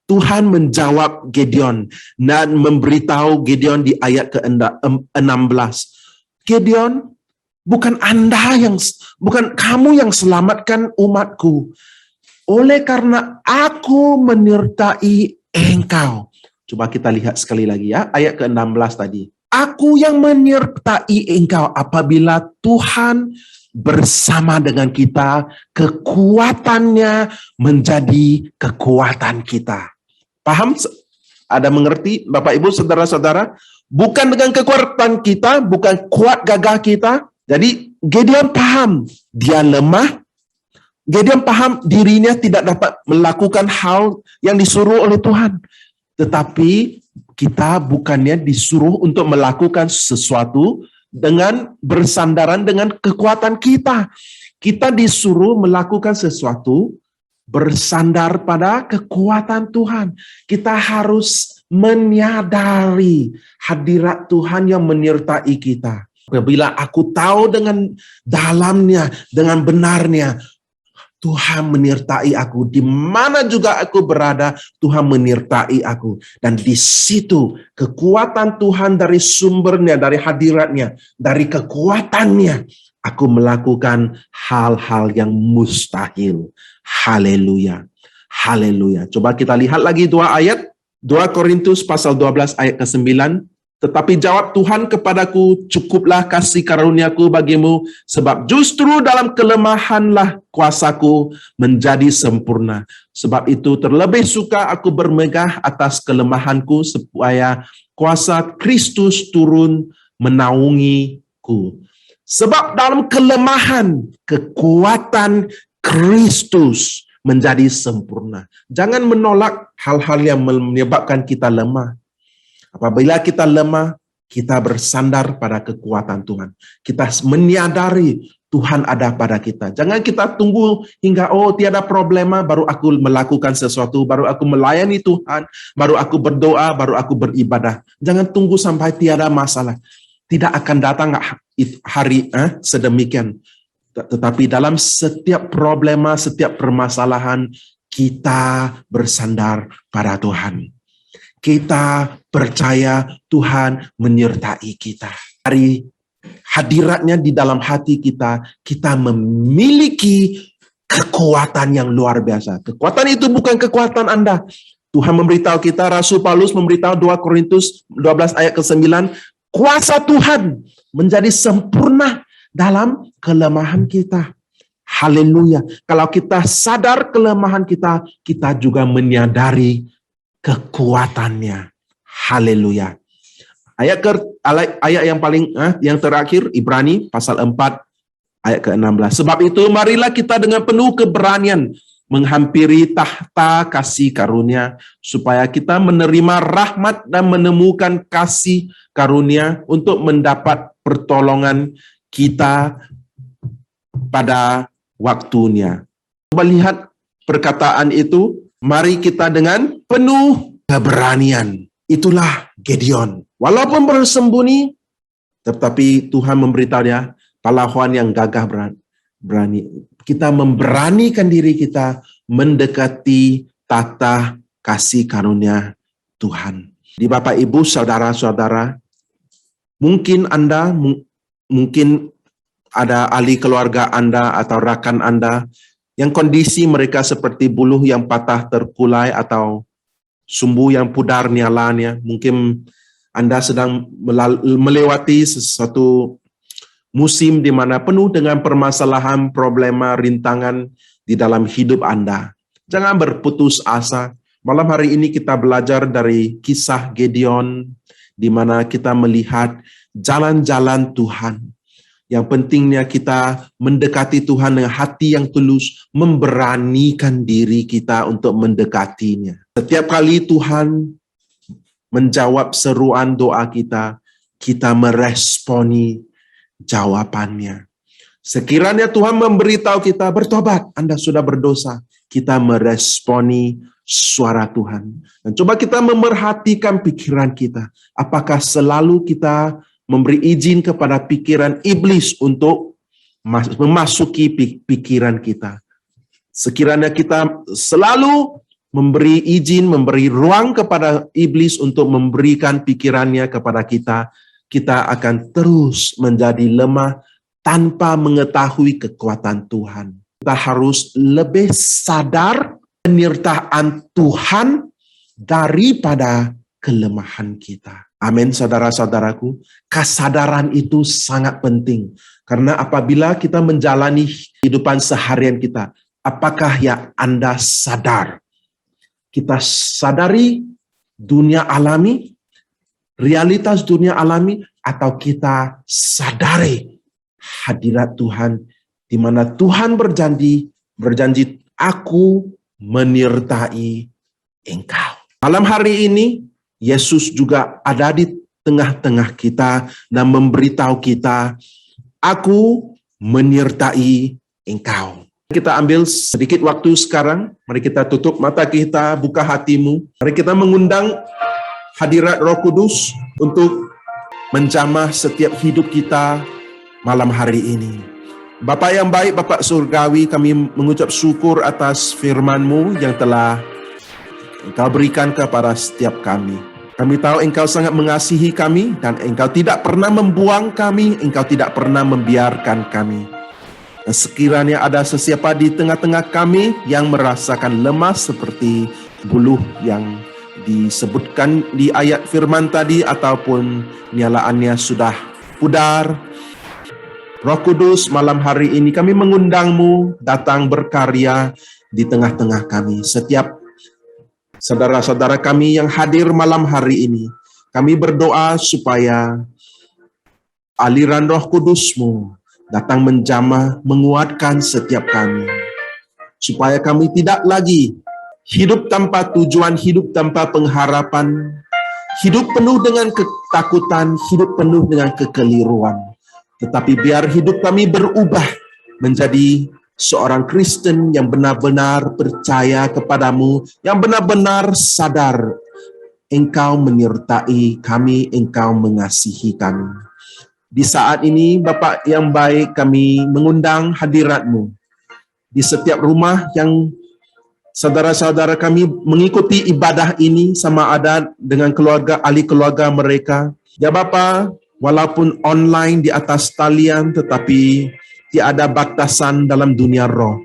Tuhan menjawab Gideon dan memberitahu Gideon di ayat ke-16. Gideon, bukan kamu yang selamatkan umatku. Oleh karena aku menyertai engkau. Coba kita lihat sekali lagi ya, ayat ke-16 tadi. Aku yang menyertai engkau. Apabila Tuhan bersama dengan kita, kekuatannya menjadi kekuatan kita. Paham? Ada mengerti Bapak Ibu saudara-saudara? Bukan dengan kekuatan kita, bukan kuat gagah kita. Jadi Gideon paham dia lemah. Gideon paham dirinya tidak dapat melakukan hal yang disuruh oleh Tuhan. Tetapi kita bukannya disuruh untuk melakukan sesuatu dengan bersandaran dengan kekuatan kita. Kita disuruh melakukan sesuatu bersandar pada kekuatan Tuhan. Kita harus menyadari hadirat Tuhan yang menyertai kita. Apabila aku tahu dengan dalamnya, dengan benarnya, Tuhan menyertai aku. Di mana juga aku berada, Tuhan menyertai aku. Dan di situ kekuatan Tuhan dari sumbernya, dari hadiratnya, dari kekuatannya, aku melakukan hal-hal yang mustahil. Haleluya. Haleluya. Coba kita lihat lagi 2 ayat. 2 Korintus pasal 12 ayat ke-9. Tetapi jawab Tuhan kepadaku, cukuplah kasih karuniaku bagimu, sebab justru dalam kelemahanlah kuasaku menjadi sempurna. Sebab itu terlebih suka aku bermegah atas kelemahanku, supaya kuasa Kristus turun menaungiku. Sebab dalam kelemahan, kekuatan Kristus menjadi sempurna. Jangan menolak hal-hal yang menyebabkan kita lemah. Apabila kita lemah, kita bersandar pada kekuatan Tuhan. Kita menyadari Tuhan ada pada kita. Jangan kita tunggu hingga tiada problema, baru aku melakukan sesuatu, baru aku melayani Tuhan, baru aku berdoa, baru aku beribadah. Jangan tunggu sampai tiada masalah. Tidak akan datang hari sedemikian. Tetapi dalam setiap problema, setiap permasalahan, kita bersandar pada Tuhan. Kita percaya Tuhan menyertai kita. Dari hadiratnya di dalam hati kita, kita memiliki kekuatan yang luar biasa. Kekuatan itu bukan kekuatan Anda. Tuhan memberitahu kita, Rasul Paulus memberitahu 2 Korintus 12 ayat ke-9, kuasa Tuhan menjadi sempurna dalam kelemahan kita. Haleluya. Kalau kita sadar kelemahan kita, kita juga menyadari kekuatannya. Haleluya. Ayat yang terakhir, Ibrani pasal 4 ayat ke-16. Sebab itu marilah kita dengan penuh keberanian menghampiri tahta kasih karunia, supaya kita menerima rahmat dan menemukan kasih karunia untuk mendapat pertolongan kita pada waktunya. Coba lihat perkataan itu. Mari kita dengan penuh keberanian. Itulah Gideon. Walaupun bersembunyi, tetapi Tuhan memberitahu dia, pahlawan yang gagah berani. Kita memberanikan diri kita mendekati tahta kasih karunia Tuhan. Di Bapak Ibu, saudara-saudara, mungkin Anda, mungkin ada ahli keluarga Anda atau rakan Anda yang kondisi mereka seperti buluh yang patah terkulai atau sumbu yang pudar nyalanya. Mungkin Anda sedang melewati sesuatu musim di mana penuh dengan permasalahan, problema, rintangan di dalam hidup Anda. Jangan berputus asa. Malam hari ini kita belajar dari kisah Gideon, di mana kita melihat jalan-jalan Tuhan. Yang pentingnya kita mendekati Tuhan dengan hati yang tulus, memberanikan diri kita untuk mendekatinya. Setiap kali Tuhan menjawab seruan doa kita, kita meresponi jawabannya. Sekiranya Tuhan memberitahu kita bertobat, Anda sudah berdosa, kita meresponi suara Tuhan. Dan coba kita memerhatikan pikiran kita. Apakah selalu kita memberi izin kepada pikiran iblis untuk memasuki pikiran kita? Sekiranya kita selalu memberi izin, memberi ruang kepada iblis untuk memberikan pikirannya kepada kita, kita akan terus menjadi lemah tanpa mengetahui kekuatan Tuhan. Kita harus lebih sadar penyertaan Tuhan daripada kelemahan kita. Amin, saudara-saudaraku. Kesadaran itu sangat penting. Karena apabila kita menjalani kehidupan seharian kita, apakah yang Anda sadar? Kita sadari dunia alami, realitas dunia alami, atau kita sadari hadirat Tuhan, di mana Tuhan berjanji, aku menyertai engkau. Malam hari ini, Yesus juga ada di tengah-tengah kita dan memberitahu kita, aku menyertai engkau. Kita ambil sedikit waktu sekarang, mari kita tutup mata kita, buka hatimu. Mari kita mengundang hadirat Roh Kudus untuk menjamah setiap hidup kita malam hari ini. Bapa yang baik, Bapa surgawi, kami mengucap syukur atas firman-Mu yang telah Engkau berikan kepada setiap kami. Kami tahu Engkau sangat mengasihi kami dan Engkau tidak pernah membuang kami, Engkau tidak pernah membiarkan kami. Dan sekiranya ada sesiapa di tengah-tengah kami yang merasakan lemah seperti buluh yang disebutkan di ayat firman tadi ataupun nyalaannya sudah pudar, Roh Kudus, malam hari ini kami mengundang-Mu datang berkarya di tengah-tengah kami. Setiap saudara-saudara kami yang hadir malam hari ini, kami berdoa supaya aliran Roh Kudus-Mu datang menjamah, menguatkan setiap kami. Supaya kami tidak lagi hidup tanpa tujuan, hidup tanpa pengharapan, hidup penuh dengan ketakutan, hidup penuh dengan kekeliruan. Tetapi biar hidup kami berubah menjadi seorang Kristen yang benar-benar percaya kepadamu, yang benar-benar sadar Engkau menyertai kami, Engkau mengasihi kami. Di saat ini, Bapa yang baik, kami mengundang hadirat-Mu di setiap rumah yang saudara-saudara kami mengikuti ibadah ini sama ada dengan keluarga, ahli keluarga mereka. Ya Bapa, walaupun online di atas talian, tetapi tiada batasan dalam dunia roh.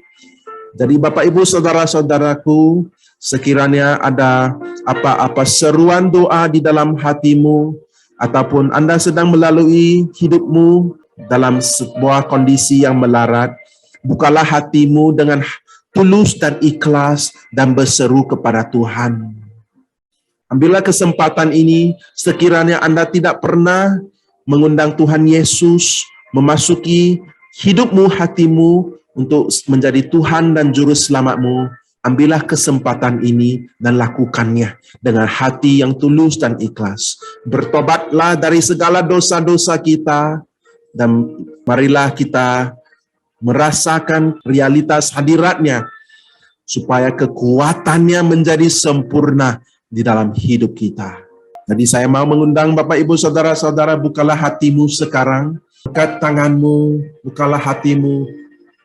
Jadi Bapak Ibu saudara-saudaraku, sekiranya ada apa-apa seruan doa di dalam hatimu, ataupun Anda sedang melalui hidupmu dalam sebuah kondisi yang melarat, bukalah hatimu dengan tulus dan ikhlas dan berseru kepada Tuhan. Ambillah kesempatan ini, sekiranya Anda tidak pernah mengundang Tuhan Yesus memasuki hidupmu, hatimu untuk menjadi Tuhan dan Juru Selamatmu. Ambillah kesempatan ini dan lakukannya dengan hati yang tulus dan ikhlas. Bertobatlah dari segala dosa-dosa kita dan marilah kita merasakan realitas hadiratnya supaya kekuatannya menjadi sempurna di dalam hidup kita. Jadi saya mau mengundang Bapak Ibu Saudara-saudara, bukalah hatimu sekarang, angkat tanganmu, bukalah hatimu,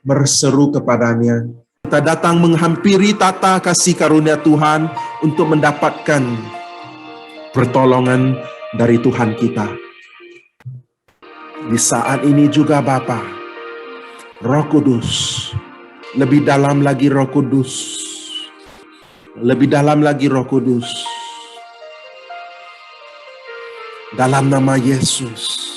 berseru kepadanya. Kita datang menghampiri tata kasih karunia Tuhan untuk mendapatkan pertolongan dari Tuhan kita. Di saat ini juga Bapa, Roh Kudus, lebih dalam lagi Roh Kudus, lebih dalam lagi Roh Kudus. Dalam nama Yesus,